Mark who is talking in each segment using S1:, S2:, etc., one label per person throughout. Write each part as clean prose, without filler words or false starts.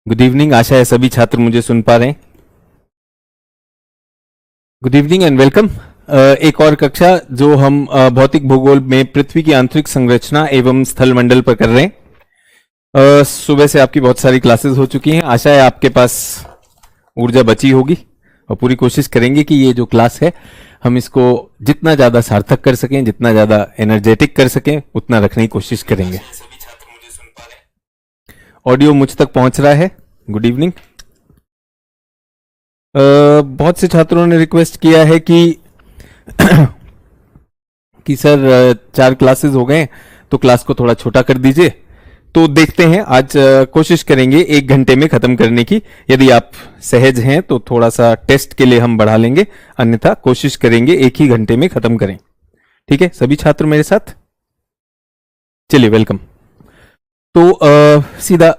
S1: Good evening. आशा है सभी छात्र मुझे सुन पा रहे हैं। Good evening and welcome. एक और कक्षा जो हम भौतिक भूगोल में पृथ्वी की आंतरिक संरचना एवं स्थल मंडल पर कर रहे हैं। सुबह से आपकी बहुत सारी क्लासेस हो चुकी हैं। आशा है आपके पास ऊर्जा बची होगी और पूरी कोशिश करेंगे कि ये जो क्लास है हम इसको जितना ज्यादा सार्थक कर सकें, जितना ज्यादा एनर्जेटिक कर सकें, उतना रखने की कोशिश करेंगे। ऑडियो मुझ तक पहुंच रहा है? Good evening. बहुत से छात्रों ने रिक्वेस्ट किया है कि सर 4 क्लासेस हो गए तो क्लास को थोड़ा छोटा कर दीजिए। तो देखते हैं, आज कोशिश करेंगे 1 घंटे में खत्म करने की। यदि आप सहज हैं तो थोड़ा सा टेस्ट के लिए हम बढ़ा लेंगे, अन्यथा कोशिश करेंगे 1 ही घंटे में खत्म करें। ठीक है सभी छात्र मेरे साथ? चलिए वेलकम। तो सीधा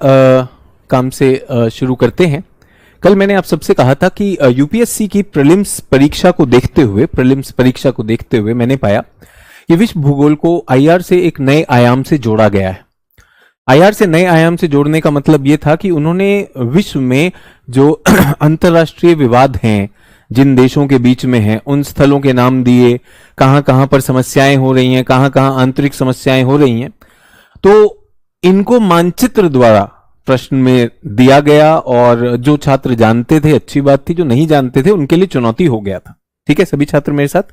S1: काम से शुरू करते हैं। कल मैंने आप सबसे कहा था कि यूपीएससी की प्रीलिम्स परीक्षा को देखते हुए मैंने पाया कि विश्व भूगोल को आईआर से एक नए आयाम से जोड़ा गया है। आईआर से नए आयाम से जोड़ने का मतलब यह था कि उन्होंने विश्व में जो अंतर्राष्ट्रीय विवाद हैं, जिन देशों के बीच में हैं, उन स्थलों के नाम दिए, कहां कहां पर समस्याएं हो रही हैं, कहां कहां आंतरिक समस्याएं हो रही हैं, तो इनको मानचित्र द्वारा प्रश्न में दिया गया। और जो छात्र जानते थे अच्छी बात थी, जो नहीं जानते थे उनके लिए चुनौती हो गया था। ठीक है सभी छात्र मेरे साथ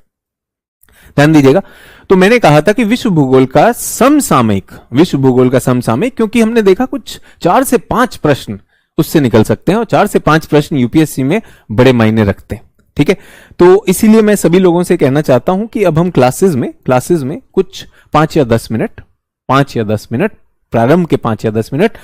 S1: ध्यान दीजिएगा। तो मैंने कहा था कि विश्व भूगोल का समसामयिक, क्योंकि हमने देखा कुछ 4 से 5 प्रश्न उससे निकल सकते हैं और 4 से 5 प्रश्न यूपीएससी में बड़े मायने रखते हैं। ठीक है, तो इसीलिए मैं सभी लोगों से कहना चाहता हूं कि अब हम क्लासेस में कुछ 5 या 10 मिनट प्रारंभ के 5 या 10 मिनट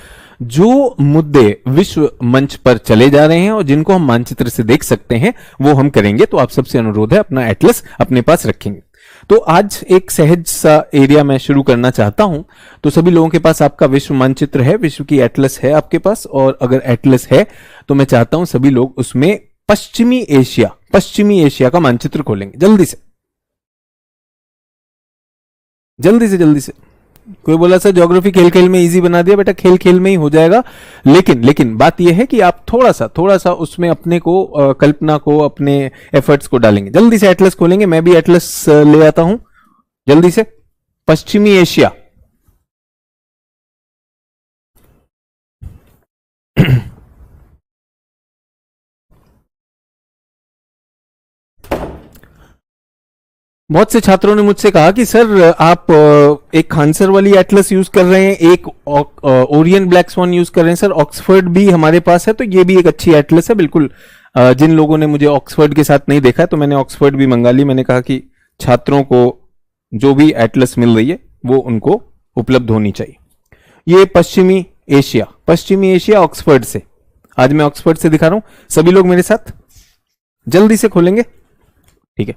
S1: जो मुद्दे विश्व मंच पर चले जा रहे हैं और जिनको हम मानचित्र से देख सकते हैं वो हम करेंगे। तो आप सबसे अनुरोध है अपना एटलस अपने पास रखेंगे। तो आज एक सहज सा एरिया मैं शुरू करना चाहता हूं। तो सभी लोगों के पास आपका विश्व मानचित्र है, विश्व की एटलस है आपके पास। और अगर एटलस है तो मैं चाहता हूं सभी लोग उसमें पश्चिमी एशिया का मानचित्र खोलेंगे। जल्दी से। कोई बोला सर ज्योग्राफी खेल खेल में इजी बना दिया। बेटा खेल खेल में ही हो जाएगा, लेकिन बात यह है कि आप थोड़ा सा उसमें अपने को कल्पना को, अपने एफर्ट्स को डालेंगे। जल्दी से एटलस खोलेंगे। मैं भी एटलस ले आता हूं जल्दी से। पश्चिमी एशिया बहुत से छात्रों ने मुझसे कहा कि सर आप एक खानसर वाली एटलस यूज कर रहे हैं, एक ओरियन ब्लैक स्वान यूज कर रहे हैं। सर ऑक्सफोर्ड भी हमारे पास है, तो ये भी एक अच्छी एटलस है। बिल्कुल जिन लोगों ने मुझे ऑक्सफोर्ड के साथ नहीं देखा है तो मैंने ऑक्सफोर्ड भी मंगा ली। मैंने कहा कि छात्रों को जो भी एटलस मिल रही है वो उनको उपलब्ध होनी चाहिए। ये पश्चिमी एशिया ऑक्सफोर्ड से। आज मैं ऑक्सफोर्ड से दिखा रहा हूं। सभी लोग मेरे साथ जल्दी से खोलेंगे। ठीक है,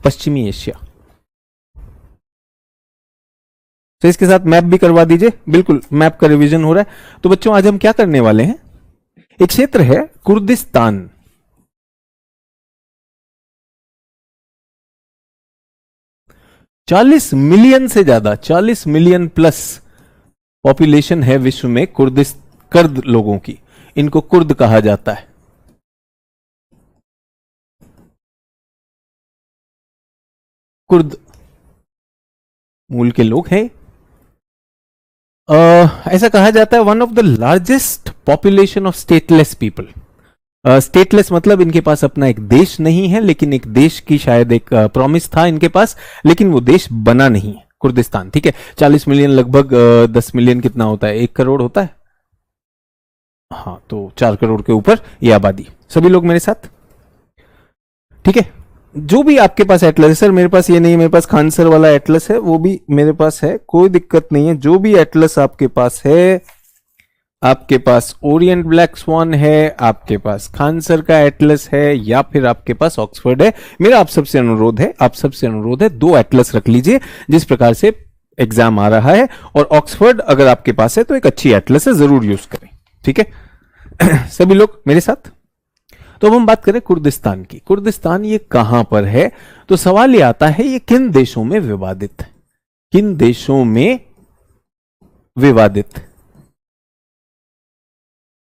S1: पश्चिमी एशिया। तो इसके साथ मैप भी करवा दीजिए। बिल्कुल मैप का रिवीजन हो रहा है। तो बच्चों आज हम क्या करने वाले हैं, एक क्षेत्र है कुर्दिस्तान। चालीस मिलियन प्लस पॉपुलेशन है विश्व में कुर्द लोगों की। इनको कुर्द कहा जाता है। कुर्द मूल के लोग हैं। ऐसा कहा जाता है one of the largest population of stateless people. Stateless मतलब इनके पास अपना एक देश नहीं है, लेकिन एक देश की शायद एक प्रॉमिस था इनके पास, लेकिन वो देश बना नहीं है। कुर्दिस्तान। ठीक है, 40 मिलियन लगभग 10 मिलियन कितना होता है, 1 करोड़ होता है। हाँ, तो 4 करोड़ के ऊपर ये आबादी। सभी लोग मेरे साथ? ठीक है, जो भी आपके पास एटलस है, सर मेरे पास ये नहीं है, मेरे पास खानसर वाला एटलस है, वो भी मेरे पास है, कोई दिक्कत नहीं है। जो भी एटलस आपके पास है, आपके पास ओरिएंट ब्लैक स्वान है, आपके पास खानसर का एटलस है, या फिर आपके पास ऑक्सफोर्ड है, मेरा आप सबसे अनुरोध है 2 एटलस रख लीजिए जिस प्रकार से एग्जाम आ रहा है। और ऑक्सफोर्ड अगर आपके पास है तो एक अच्छी एटलस है, जरूर यूज करें। ठीक है सभी लोग मेरे साथ? तो अब हम बात करें कुर्दिस्तान की। कुर्दिस्तान ये कहां पर है? तो सवाल ये आता है ये किन देशों में विवादित है?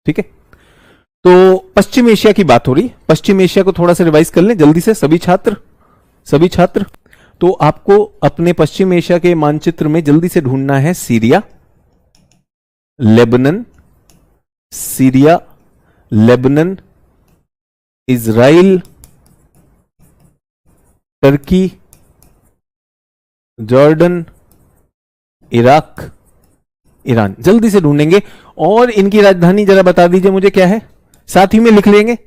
S1: ठीक है, तो पश्चिम एशिया की बात हो रही। पश्चिम एशिया को थोड़ा सा रिवाइज कर लें जल्दी से सभी छात्र। तो आपको अपने पश्चिम एशिया के मानचित्र में जल्दी से ढूंढना है Syria, Lebanon, Israel, Turkey, Jordan, Iraq, Iran. जल्दी से ढूंढेंगे। और इनकी राजधानी जरा बता दीजिए मुझे क्या है, साथ ही में लिख लेंगे,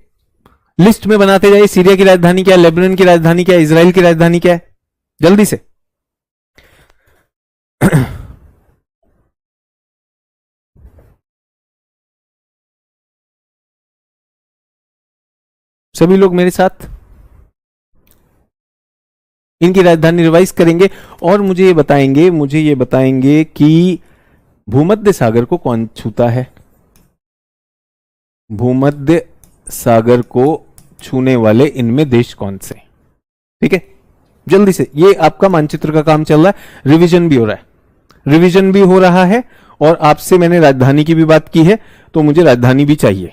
S1: लिस्ट में बनाते जाइए। सीरिया की राजधानी क्या है, लेबनान की राजधानी क्या है, इजराइल की राजधानी क्या है, जल्दी से। सभी लोग मेरे साथ इनकी राजधानी रिवाइज करेंगे और मुझे ये बताएंगे कि भूमध्य सागर को कौन छूता है। भूमध्य सागर को छूने वाले इनमें देश कौन से, ठीक है, जल्दी से। ये आपका मानचित्र का काम चल रहा है, रिवीजन भी हो रहा है और आपसे मैंने राजधानी की भी बात की है, तो मुझे राजधानी भी चाहिए।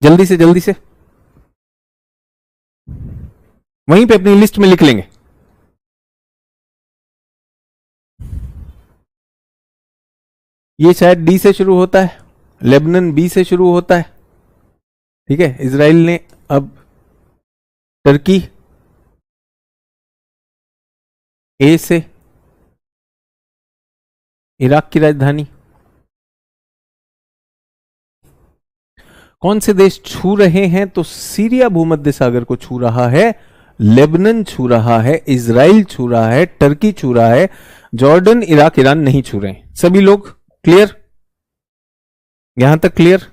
S1: जल्दी से वहीं पे अपनी लिस्ट में लिख लेंगे। ये शायद डी से शुरू होता है, लेबनान बी से शुरू होता है, ठीक है। इजराइल ने, अब टर्की ए से, इराक की राजधानी। कौन से देश छू रहे हैं, तो सीरिया भूमध्य सागर को छू रहा है, लेबनान छू रहा है, इजराइल छू रहा है, टर्की छू रहा है, जॉर्डन, इराक, ईरान नहीं छू रहे हैं। सभी लोग क्लियर, यहां तक क्लियर।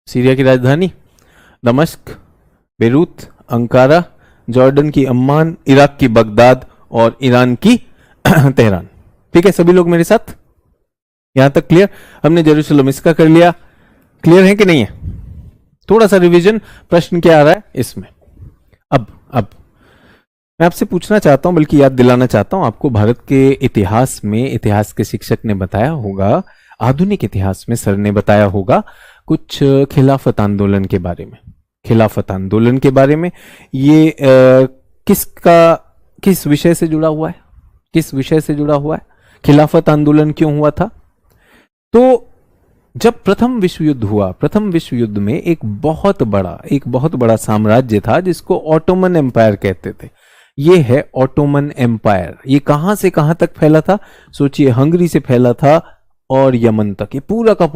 S1: सीरिया की राजधानी दमश्क, बेरूत, अंकारा, जॉर्डन की अम्मान, इराक की बगदाद और ईरान की तेहरान। ठीक है, सभी लोग मेरे साथ, यहां तक क्लियर। हमने जेरूसलम इसका कर लिया, क्लियर है कि नहीं है। थोड़ा सा रिवीजन, प्रश्न क्या आ रहा है इसमें। अब मैं आपसे पूछना चाहता हूं, बल्कि याद दिलाना चाहता हूं आपको, भारत के इतिहास में, इतिहास के शिक्षक ने बताया होगा, आधुनिक इतिहास में सर ने बताया होगा कुछ खिलाफत आंदोलन के बारे में। खिलाफत आंदोलन के बारे में ये किस विषय से जुड़ा हुआ है, किस विषय से जुड़ा हुआ है, खिलाफत आंदोलन क्यों हुआ था। तो जब प्रथम विश्व युद्ध हुआ, प्रथम विश्व युद्ध में एक बहुत बड़ा साम्राज्य था जिसको ऑटोमन एम्पायर कहते थे। ये है ऑटोमन एम्पायर। ये कहां से कहां तक फैला था, सोचिए, हंगरी से फैला था और यमन तक। ये पूरा का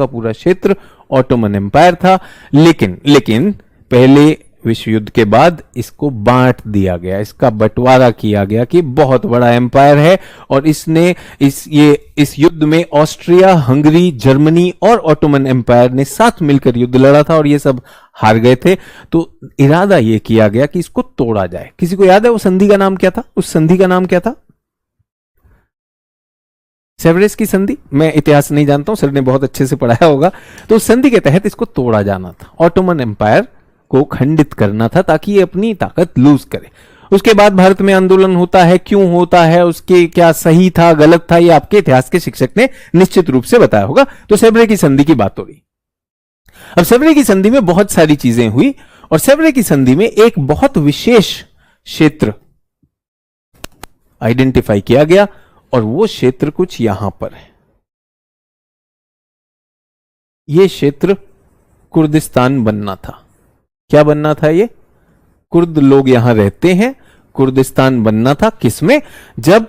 S1: पूरा क्षेत्र ऑटोमन एम्पायर था। लेकिन पहले विश्व युद्ध के बाद इसको बांट दिया गया, इसका बंटवारा किया गया कि बहुत बड़ा एम्पायर है और इसने इस युद्ध में ऑस्ट्रिया, हंगरी, जर्मनी और ऑटोमन एम्पायर ने साथ मिलकर युद्ध लड़ा था और ये सब हार गए थे। तो इरादा ये किया गया कि इसको तोड़ा जाए। किसी को याद है वो संधि का नाम क्या था, उस संधि का नाम क्या था, सेवरेस की संधि। मैं इतिहास नहीं जानता हूं, सर ने बहुत अच्छे से पढ़ाया होगा। तो उस संधि के तहत इसको तोड़ा जाना था, ऑटोमन एम्पायर को खंडित करना था ताकि ये अपनी ताकत लूज करे। उसके बाद भारत में आंदोलन होता है, क्यों होता है, उसके क्या सही था गलत था, ये आपके इतिहास के शिक्षक ने निश्चित रूप से बताया होगा। तो सेवरे की संधि की बात हो रही। अब सेवरे की संधि में बहुत सारी चीजें हुई और सेवरे की संधि में एक बहुत विशेष क्षेत्र आइडेंटिफाई किया गया और वो क्षेत्र कुछ यहां पर है। ये क्षेत्र कुर्दिस्तान बनना था। क्या बनना था, ये कुर्द लोग यहां रहते हैं, कुर्दिस्तान बनना था। किसमें, जब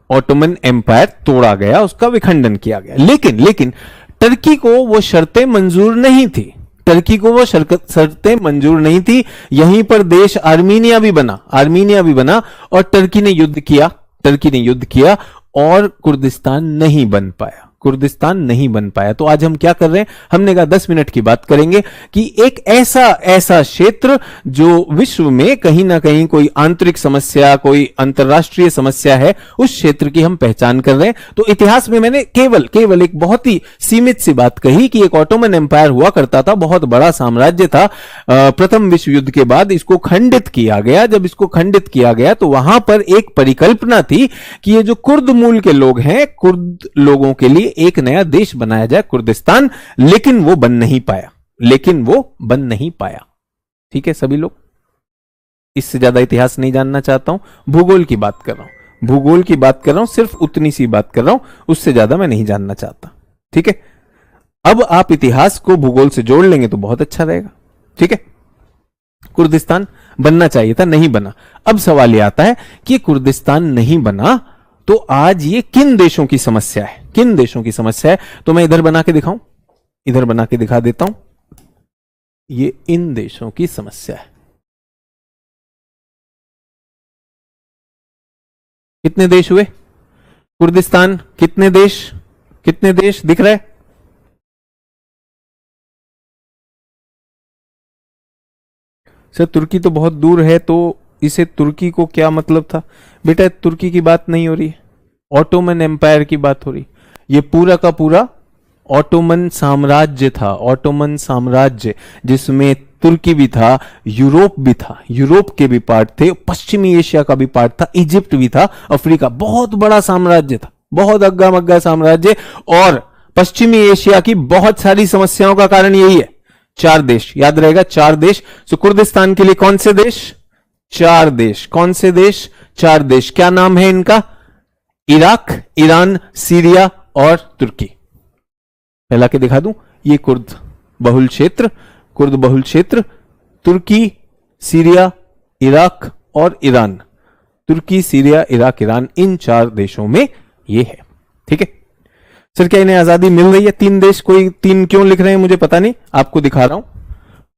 S1: ऑटोमन एम्पायर तोड़ा गया, उसका विखंडन किया गया। लेकिन टर्की को वो शर्तें मंजूर नहीं थी, शर्तें मंजूर नहीं थी। यहीं पर देश आर्मीनिया भी बना और टर्की ने युद्ध किया और कुर्दिस्तान नहीं बन पाया। कुर्दिस्तान नहीं बन पाया। तो आज हम क्या कर रहे हैं, हमने कहा 10 मिनट की बात करेंगे कि एक ऐसा क्षेत्र जो विश्व में कहीं ना कहीं कोई आंतरिक समस्या, कोई अंतरराष्ट्रीय समस्या है, उस क्षेत्र की हम पहचान कर रहे हैं। तो इतिहास में मैंने केवल एक बहुत ही सीमित सी बात कही कि एक ऑटोमन एम्पायर हुआ करता था, बहुत बड़ा साम्राज्य था। प्रथम विश्व युद्ध के बाद इसको खंडित किया गया। जब इसको खंडित किया गया तो वहां पर एक परिकल्पना थी कि ये जो कुर्द मूल के लोग हैं, कुर्द लोगों के लिए एक नया देश बनाया जाए, कुर्दिस्तान। लेकिन वो बन नहीं पाया। ठीक है सभी लोग, इससे ज्यादा इतिहास नहीं जानना चाहता हूं, भूगोल की बात कर रहा हूं, सिर्फ उतनी सी बात कर रहा हूं, उससे ज्यादा मैं नहीं जानना चाहता। ठीक है, अब आप इतिहास को भूगोल से जोड़ लेंगे तो बहुत अच्छा रहेगा। ठीक है, कुर्दिस्तान बनना चाहिए था, नहीं बना। अब सवाल यह आता है कि कुर्दिस्तान नहीं बना तो आज ये किन देशों की समस्या है? तो मैं इधर बना के दिखा देता हूं। ये इन देशों की समस्या है। कितने देश हुए? कुर्दिस्तान कितने देश दिख रहा है? सर तुर्की तो बहुत दूर है, तो इसे तुर्की को क्या मतलब था? बेटा तुर्की की बात नहीं हो रही है, ऑटोमन एम्पायर की बात हो रही। ये पूरा का पूरा ऑटोमन साम्राज्य था, ऑटोमन साम्राज्य जिसमें तुर्की भी था, यूरोप भी था, यूरोप के भी पार्ट थे, पश्चिमी एशिया का भी पार्ट था, इजिप्ट भी था, अफ्रीका, बहुत बड़ा साम्राज्य था, बहुत अग्गा मग्गा साम्राज्य। और पश्चिमी एशिया की बहुत सारी समस्याओं का कारण यही है। 4 देश याद रहेगा, 4 देश। तो कुर्दिस्तान के लिए कौन से देश? 4 देश। कौन से देश? 4 देश। क्या नाम है इनका? इराक, ईरान, सीरिया और तुर्की। पहला के दिखा दूं, ये कुर्द बहुल क्षेत्र, तुर्की, सीरिया, इराक और ईरान। तुर्की, सीरिया, इराक, ईरान, इन 4 देशों में ये है। ठीक है सर, क्या इन्हें आजादी मिल रही है? 3 देश, कोई 3 क्यों लिख रहे हैं मुझे पता नहीं, आपको दिखा रहा हूं।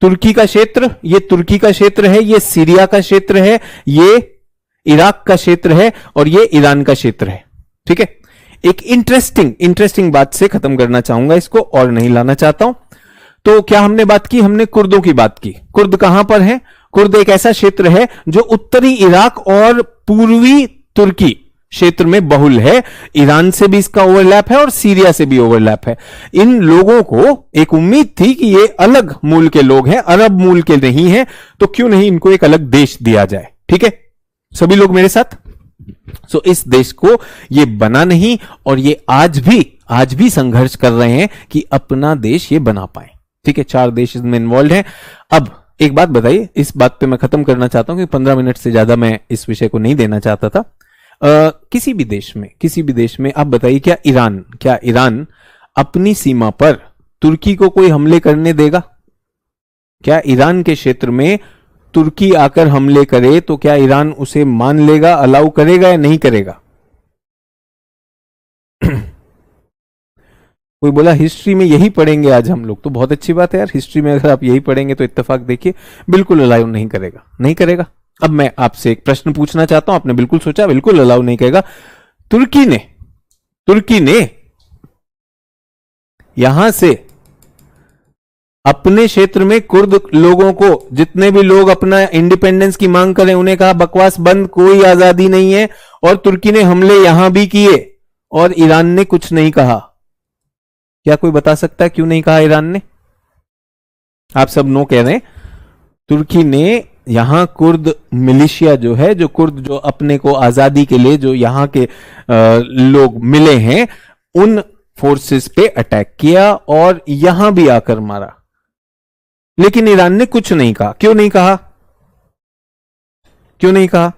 S1: तुर्की का क्षेत्र, ये तुर्की का क्षेत्र है, ये सीरिया का क्षेत्र है, ये इराक का क्षेत्र है और ये ईरान का क्षेत्र है। ठीक है, एक इंटरेस्टिंग बात से खत्म करना चाहूंगा इसको, और नहीं लाना चाहता हूं। तो क्या हमने बात की? हमने कुर्दों की बात की। कुर्द कहां पर है? कुर्द एक ऐसा क्षेत्र है जो उत्तरी इराक और पूर्वी तुर्की क्षेत्र में बहुल है। ईरान से भी इसका ओवरलैप है और सीरिया से भी ओवरलैप है। इन लोगों को एक उम्मीद थी कि ये अलग मूल के लोग हैं, अरब मूल के नहीं हैं, तो क्यों नहीं इनको एक अलग देश दिया जाए। ठीक है, सभी लोग मेरे साथ? सो इस देश को ये बना नहीं, और ये आज भी संघर्ष कर रहे हैं कि अपना देश ये बना पाए। ठीक है, 4 देश इसमें इन्वॉल्व हैं। अब एक बात बताइए, इस बात पे मैं खत्म करना चाहता हूं कि 15 मिनट से ज्यादा मैं इस विषय को नहीं देना चाहता था। किसी भी देश में आप बताइए, क्या ईरान अपनी सीमा पर तुर्की को कोई हमले करने देगा? क्या ईरान के क्षेत्र में तुर्की आकर हमले करे तो क्या ईरान उसे मान लेगा, अलाउ करेगा या नहीं करेगा? कोई बोला हिस्ट्री में यही पढ़ेंगे आज हम लोग, तो बहुत अच्छी बात है यार। हिस्ट्री में अगर आप यही पढ़ेंगे तो इत्तेफाक देखिए, बिल्कुल अलाउ नहीं करेगा। अब मैं आपसे एक प्रश्न पूछना चाहता हूं, आपने बिल्कुल सोचा, बिल्कुल अलाउ नहीं करेगा। तुर्की ने यहां से अपने क्षेत्र में कुर्द लोगों को, जितने भी लोग अपना इंडिपेंडेंस की मांग करें, उन्हें कहा बकवास बंद, कोई आजादी नहीं है। और तुर्की ने हमले यहां भी किए और ईरान ने कुछ नहीं कहा। क्या कोई बता सकता है क्यों नहीं कहा ईरान ने? आप सब नो कह रहे हैं। तुर्की ने यहां कुर्द मिलिशिया जो है, जो कुर्द जो अपने को आजादी के लिए जो यहां के लोग मिले हैं, उन फोर्सेस पे अटैक किया और यहां भी आकर मारा। लेकिन ईरान ने कुछ नहीं कहा। क्यों नहीं कहा?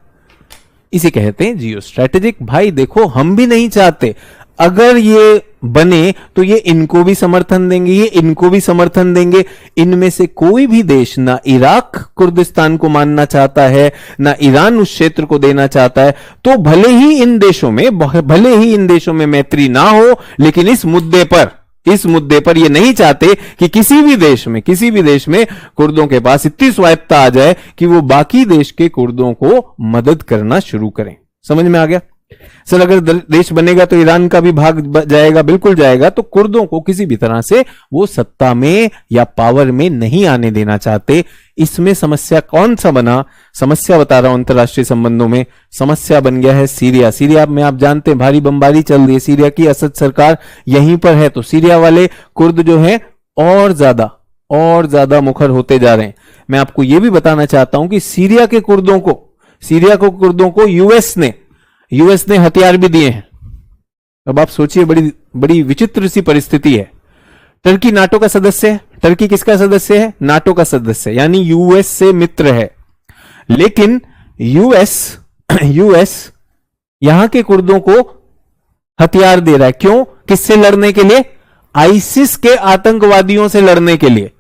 S1: इसे कहते हैं जियो स्ट्रेटेजिक। भाई देखो, हम भी नहीं चाहते अगर ये बने तो ये इनको भी समर्थन देंगे, ये इनको भी समर्थन देंगे। इनमें से कोई भी देश, ना इराक कुर्दिस्तान को मानना चाहता है, ना ईरान उस क्षेत्र को देना चाहता है। तो भले ही इन देशों में मैत्री ना हो, लेकिन इस मुद्दे पर ये नहीं चाहते कि किसी भी देश में कुर्दों के पास इतनी स्वायत्ता आ जाए कि वो बाकी देश के कुर्दों को मदद करना शुरू करें। समझ में आ गया? सर अगर देश बनेगा तो ईरान का भी भाग जाएगा, बिल्कुल जाएगा। तो कुर्दों को किसी भी तरह से वो सत्ता में या पावर में नहीं आने देना चाहते। इसमें समस्या कौन सा बना, समस्या बता रहा हूं अंतरराष्ट्रीय संबंधों में, समस्या बन गया है सीरिया। सीरिया में आप जानते हैं भारी बमबारी चल रही है, सीरिया की असद सरकार यहीं पर है। तो सीरिया वाले कुर्द जो है और ज्यादा मुखर होते जा रहे हैं। मैं आपको यह भी बताना चाहता हूं कि सीरिया के कुर्दों को यूएस ने हथियार भी दिए हैं। अब आप सोचिए, बड़ी बड़ी विचित्र सी परिस्थिति है। टर्की नाटो का सदस्य है। टर्की किसका सदस्य है? नाटो का सदस्य, यानी यूएस से मित्र है। लेकिन यूएस यहां के कुर्दों को हथियार दे रहा है। क्यों? किससे लड़ने के लिए? आईसिस के आतंकवादियों से लड़ने के लिए।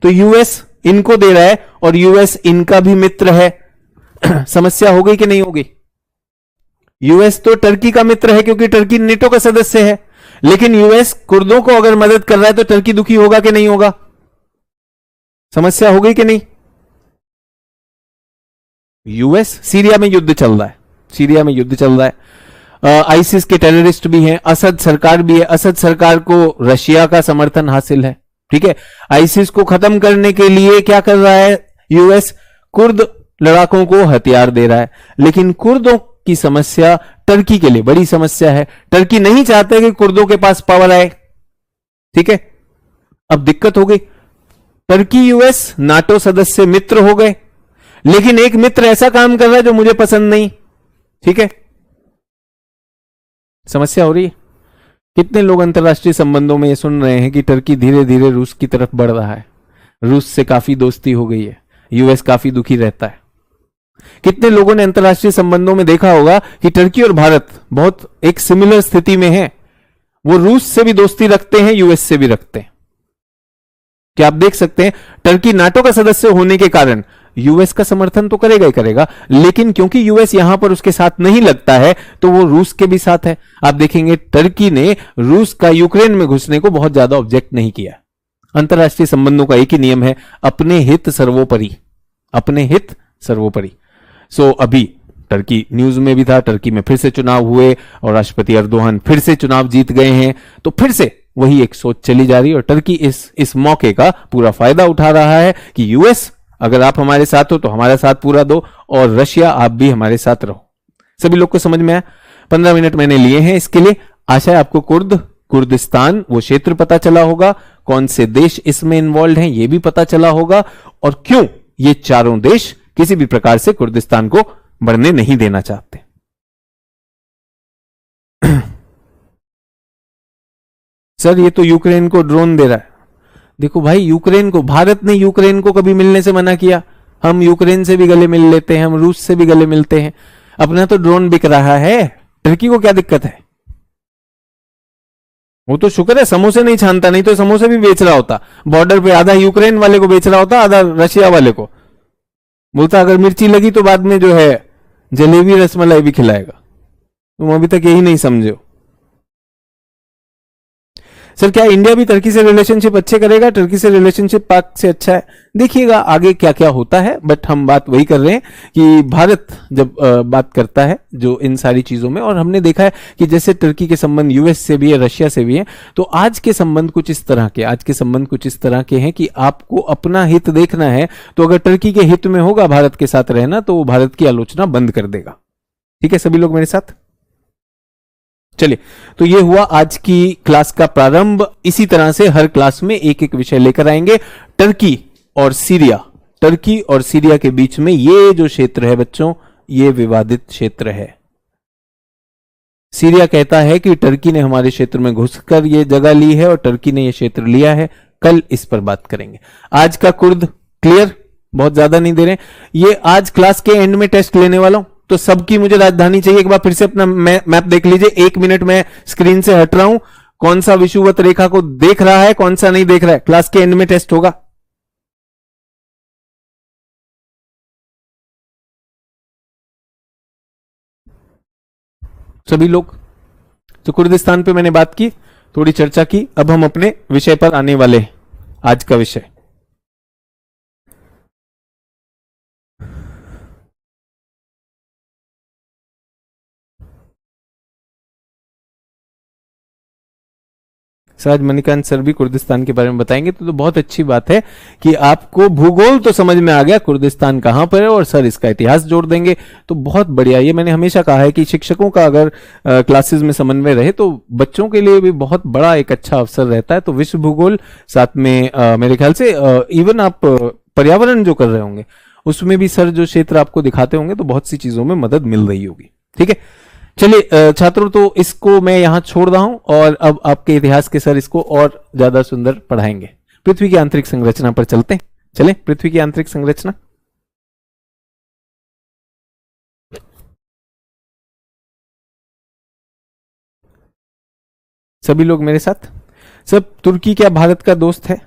S1: तो यूएस इनको दे रहा है और यूएस इनका भी मित्र है। समस्या हो गई कि नहीं होगी? यूएस तो टर्की का मित्र है क्योंकि टर्की नेटो का सदस्य है, लेकिन यूएस कुर्दों को अगर मदद कर रहा है तो टर्की दुखी होगा कि नहीं होगा? समस्या हो गई कि नहीं? यूएस सीरिया में युद्ध चल रहा है। आईसिस के टेररिस्ट भी हैं, असद सरकार भी है। असद सरकार को रशिया का समर्थन हासिल है। ठीक है, आईसिस को खत्म करने के लिए क्या कर रहा है यूएस? कुर्द लड़ाकों को हथियार दे रहा है। लेकिन कुर्दों की समस्या टर्की के लिए बड़ी समस्या है। टर्की नहीं चाहते कि कुर्दों के पास पावर आए। ठीक है, अब दिक्कत हो गई। टर्की यूएस नाटो सदस्य मित्र हो गए, लेकिन एक मित्र ऐसा काम कर रहा है जो मुझे पसंद नहीं। ठीक है, समस्या हो रही है। कितने लोग अंतरराष्ट्रीय संबंधों में ये सुन रहे हैं कि टर्की धीरे धीरे रूस की तरफ बढ़ रहा है, रूस से काफी दोस्ती हो गई है, यूएस काफी दुखी रहता है। कितने लोगों ने अंतरराष्ट्रीय संबंधों में देखा होगा कि टर्की और भारत बहुत एक सिमिलर स्थिति में है। वो रूस से भी दोस्ती रखते हैं, यूएस से भी रखते हैं। क्या आप देख सकते हैं, टर्की नाटो का सदस्य होने के कारण यूएस का समर्थन तो करेगा ही करेगा, लेकिन क्योंकि यूएस यहां पर उसके साथ नहीं लगता है तो वो रूस के भी साथ है। आप देखेंगे टर्की ने रूस का यूक्रेन में घुसने को बहुत ज्यादा ऑब्जेक्ट नहीं किया। अंतरराष्ट्रीय संबंधों का एक ही नियम है, अपने हित सर्वोपरि। सो अभी टर्की न्यूज में भी था, टर्की में फिर से चुनाव हुए और राष्ट्रपति अर्दोहान फिर से चुनाव जीत गए हैं। तो फिर से वही एक सोच चली जा रही है और टर्की इस मौके का पूरा फायदा उठा रहा है कि यूएस अगर आप हमारे साथ हो तो हमारा साथ पूरा दो, और रशिया आप भी हमारे साथ रहो। सभी लोग को समझ में आया? 15 मिनट मैंने लिए हैं इसके लिए। आशा है आपको कुर्दिस्तान वो क्षेत्र पता चला होगा, कौन से देश इसमें इन्वॉल्व हैं ये भी पता चला होगा, और क्यों ये चारों देश किसी भी प्रकार से कुर्दिस्तान को बढ़ने नहीं देना चाहते। सर ये तो यूक्रेन को ड्रोन दे रहा है। देखो भाई, यूक्रेन को, भारत ने यूक्रेन को कभी मिलने से मना किया? हम यूक्रेन से भी गले मिल लेते हैं, हम रूस से भी गले मिलते हैं। अपना तो ड्रोन बिक रहा है, टर्की को क्या दिक्कत है? वो तो शुक्र है समोसे नहीं छानता, नहीं तो समोसे भी बेच रहा होता बॉर्डर पे, आधा यूक्रेन वाले को बेच रहा होता, आधा रशिया वाले को। बोलता अगर मिर्ची लगी तो बाद में जो है जलेबी रसमलाई भी खिलाएगा। तुम अभी तक यही नहीं समझे हो। सर क्या इंडिया भी टर्की से रिलेशनशिप अच्छे करेगा? टर्की से रिलेशनशिप पाक से अच्छा है। देखिएगा आगे क्या क्या होता है, बट हम बात वही कर रहे हैं कि भारत जब बात करता है जो इन सारी चीजों में, और हमने देखा है कि जैसे टर्की के संबंध यूएस से भी है, रशिया से भी है, तो आज के संबंध कुछ इस तरह के हैं कि आपको अपना हित देखना है। तो अगर टर्की के हित में होगा भारत के साथ रहना, तो वो भारत की आलोचना बंद कर देगा। ठीक है, सभी लोग मेरे साथ? चलिए, तो ये हुआ आज की क्लास का प्रारंभ। इसी तरह से हर क्लास में एक एक विषय लेकर आएंगे। टर्की और सीरिया के बीच में ये जो क्षेत्र है बच्चों, ये विवादित क्षेत्र है। सीरिया कहता है कि टर्की ने हमारे क्षेत्र में घुसकर ये जगह ली है और टर्की ने ये क्षेत्र लिया है। कल इस पर बात करेंगे। आज का कुर्द क्लियर, बहुत ज्यादा नहीं दे रहे। ये आज क्लास के एंड में टेस्ट लेने वाला हूं, तो सबकी मुझे राजधानी चाहिए। एक बार फिर से अपना मैप देख लीजिए। 1 मिनट में स्क्रीन से हट रहा हूं, कौन सा विषुवत रेखा को देख रहा है, कौन सा नहीं देख रहा है। क्लास के एंड में टेस्ट होगा। सभी लोग, तो कुर्दिस्तान पे मैंने बात की, थोड़ी चर्चा की। अब हम अपने विषय पर आने वाले हैं। आज का विषय सर मणिकांत सर भी कुर्दिस्तान के बारे में बताएंगे, तो बहुत अच्छी बात है कि आपको भूगोल तो समझ में आ गया, कुर्दिस्तान कहाँ पर है, और सर इसका इतिहास जोड़ देंगे तो बहुत बढ़िया। ये मैंने हमेशा कहा है कि शिक्षकों का अगर क्लासेस में समन्वय रहे तो बच्चों के लिए भी बहुत बड़ा एक अच्छा अवसर रहता है। तो विश्व भूगोल, साथ में मेरे ख्याल से इवन आप पर्यावरण जो कर रहे होंगे उसमें भी सर जो क्षेत्र आपको दिखाते होंगे तो बहुत सी चीजों में मदद मिल रही होगी। ठीक है, चलिए छात्रों, तो इसको मैं यहां छोड़ रहा हूं और अब आपके इतिहास के सर इसको और ज्यादा सुंदर पढ़ाएंगे। पृथ्वी की आंतरिक संरचना पर चलते हैं। चलें, पृथ्वी की आंतरिक संरचना। सभी लोग मेरे साथ। सब, तुर्की क्या भारत का दोस्त है?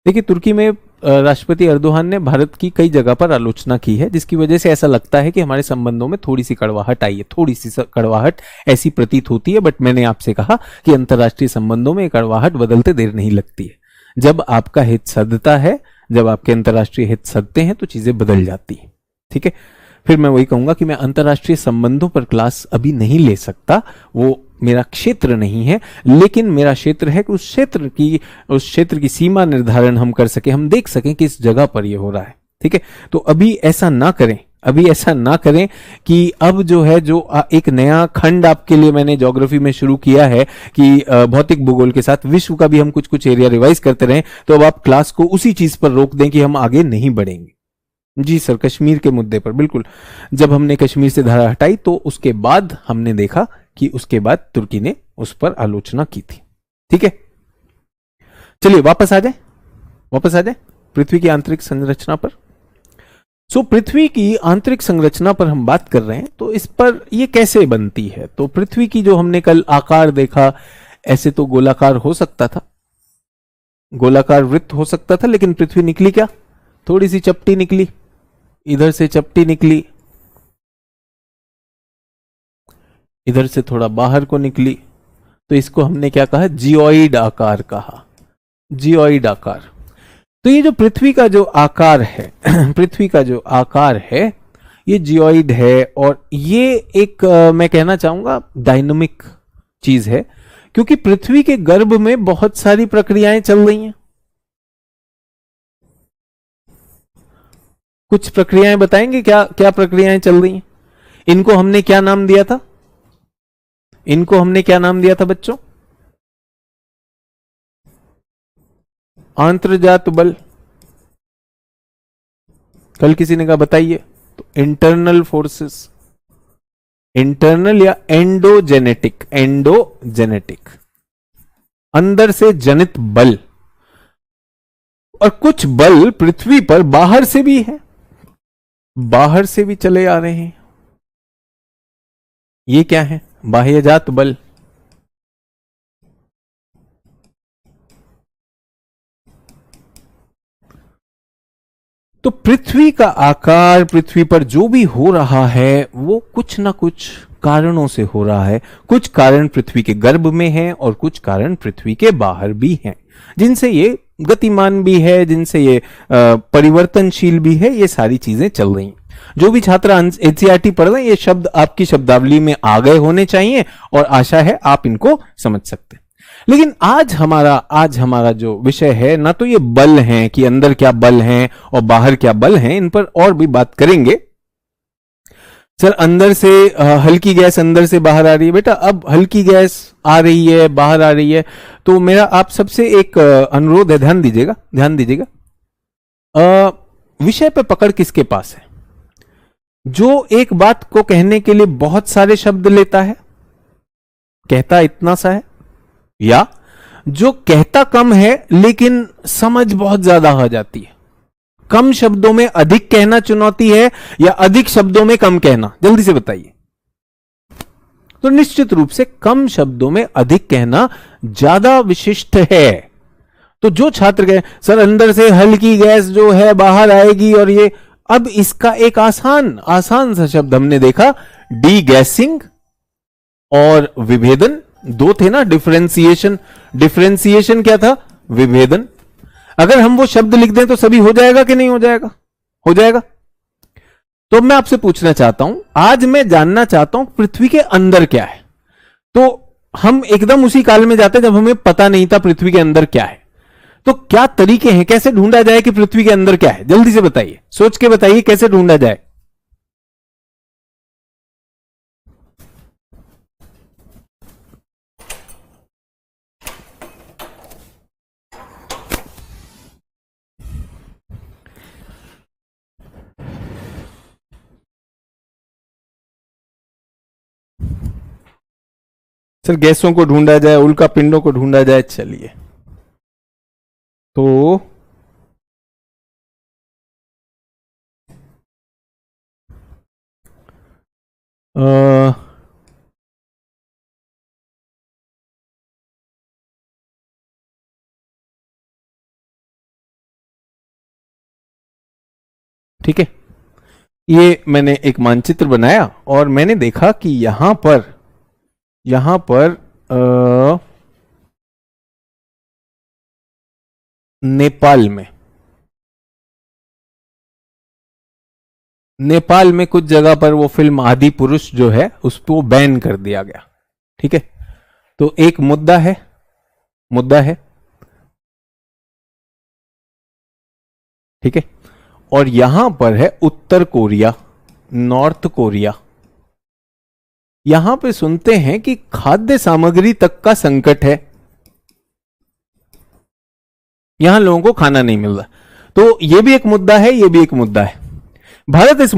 S1: देखिए, तुर्की में राष्ट्रपति अर्दोहान ने भारत की कई जगह पर आलोचना की है, जिसकी वजह से ऐसा लगता है कि हमारे संबंधों में थोड़ी सी कड़वाहट आई है, थोड़ी सी कड़वाहट ऐसी प्रतीत होती है। बट मैंने आपसे कहा कि अंतर्राष्ट्रीय संबंधों में कड़वाहट बदलते देर नहीं लगती है। जब आपका हित सधता है, जब आपके अंतर्राष्ट्रीय हित सधते हैं तो चीजें बदल जाती हैं। ठीक है, फिर मैं वही कहूंगा कि मैं अंतर्राष्ट्रीय संबंधों पर क्लास अभी नहीं ले सकता, वो मेरा क्षेत्र नहीं है, लेकिन मेरा क्षेत्र है कि उस क्षेत्र की सीमा निर्धारण हम कर सके, हम देख सकें कि इस जगह पर ये हो रहा है। ठीक है, तो अभी ऐसा ना करें कि अब जो है एक नया खंड आपके लिए मैंने ज्योग्राफी में शुरू किया है कि भौतिक भूगोल के साथ विश्व का भी हम कुछ कुछ एरिया रिवाइज करते रहें, तो अब आप क्लास को उसी चीज पर रोक दें कि हम आगे नहीं बढ़ेंगे। जी सर, कश्मीर के मुद्दे पर बिल्कुल, जब हमने कश्मीर से धारा हटाई तो उसके बाद हमने देखा कि उसके बाद तुर्की ने उस पर आलोचना की थी। ठीक है, चलिए वापस आ जाए पृथ्वी की आंतरिक संरचना पर। पृथ्वी की आंतरिक संरचना पर हम बात कर रहे हैं, तो इस पर ये कैसे बनती है। तो पृथ्वी की जो हमने कल आकार देखा, ऐसे तो गोलाकार हो सकता था, गोलाकार वृत्त हो सकता था, लेकिन पृथ्वी निकली क्या? थोड़ी सी चपटी निकली, इधर से चपटी निकली, इधर से थोड़ा बाहर को निकली, तो इसको हमने क्या कहा? जियोइड आकार कहा, जियोइड आकार। तो ये जो पृथ्वी का जो आकार है पृथ्वी का जो आकार है ये जियोइड है, और ये एक मैं कहना चाहूंगा डायनामिक चीज है, क्योंकि पृथ्वी के गर्भ में बहुत सारी प्रक्रियाएं चल रही हैं। कुछ प्रक्रियाएं बताएंगे, क्या क्या प्रक्रियाएं चल रही हैं? इनको हमने क्या नाम दिया था? बच्चों? आंतरजात बल। कल किसी ने कहा बताइए, तो इंटरनल फोर्सेस, इंटरनल या एंडोजेनेटिक, अंदर से जनित बल। और कुछ बल पृथ्वी पर बाहर से भी है, बाहर से भी चले आ रहे हैं। ये क्या है? बाह्यजात बल। तो पृथ्वी का आकार, पृथ्वी पर जो भी हो रहा है वो कुछ ना कुछ कारणों से हो रहा है। कुछ कारण पृथ्वी के गर्भ में हैं और कुछ कारण पृथ्वी के बाहर भी हैं, जिनसे ये गतिमान भी है, जिनसे ये परिवर्तनशील भी है। ये सारी चीजें चल रही हैं। जो भी छात्र एनसीईआरटी पढ़ रहे हैं, ये शब्द आपकी शब्दावली में आ गए होने चाहिए, और आशा है आप इनको समझ सकते हैं। लेकिन आज हमारा जो विषय है ना, तो ये बल हैं कि अंदर क्या बल हैं और बाहर क्या बल हैं, इन पर और भी बात करेंगे। सर अंदर से हल्की गैस अंदर से बाहर आ रही है। बेटा अब हल्की गैस आ रही है, बाहर आ रही है, तो मेरा आप सबसे एक अनुरोध है, ध्यान दीजिएगा। विषय पे पकड़ किसके पास है? जो एक बात को कहने के लिए बहुत सारे शब्द लेता है, कहता इतना सा है, या जो कहता कम है लेकिन समझ बहुत ज्यादा हो जाती है। कम शब्दों में अधिक कहना चुनौती है या अधिक शब्दों में कम कहना? जल्दी से बताइए। तो निश्चित रूप से कम शब्दों में अधिक कहना ज्यादा विशिष्ट है। तो जो छात्र कहे सर अंदर से हल्की गैस जो है बाहर आएगी, और ये अब इसका एक आसान सा शब्द हमने देखा, डी गैसिंग और विभेदन। दो थे ना, डिफरेंशिएशन क्या था? विभेदन। अगर हम वो शब्द लिख दें तो सभी हो जाएगा कि नहीं हो जाएगा? हो जाएगा। तो मैं आपसे पूछना चाहता हूं, आज मैं जानना चाहता हूं पृथ्वी के अंदर क्या है। तो हम एकदम उसी काल में जाते जब हमें पता नहीं था पृथ्वी के अंदर क्या है। तो क्या तरीके हैं, कैसे ढूंढा जाए कि पृथ्वी के अंदर क्या है? जल्दी से बताइए, सोच के बताइए कैसे ढूंढा जाए। सर गैसों को ढूंढा जाए, उल्का पिंडों को ढूंढा जाए। चलिए तो ठीक है, ये मैंने एक मानचित्र बनाया और मैंने देखा कि यहां पर नेपाल में कुछ जगह पर वो फिल्म आदि पुरुष जो है उसको बैन कर दिया गया। ठीक है, तो एक मुद्दा है ठीक है। और यहां पर है उत्तर कोरिया, नॉर्थ कोरिया। यहां पे सुनते हैं कि खाद्य सामग्री तक का संकट है, यहां लोगों को खाना नहीं मिल रहा। तो यह भी एक मुद्दा है, यह भी एक मुद्दा है। भारत इस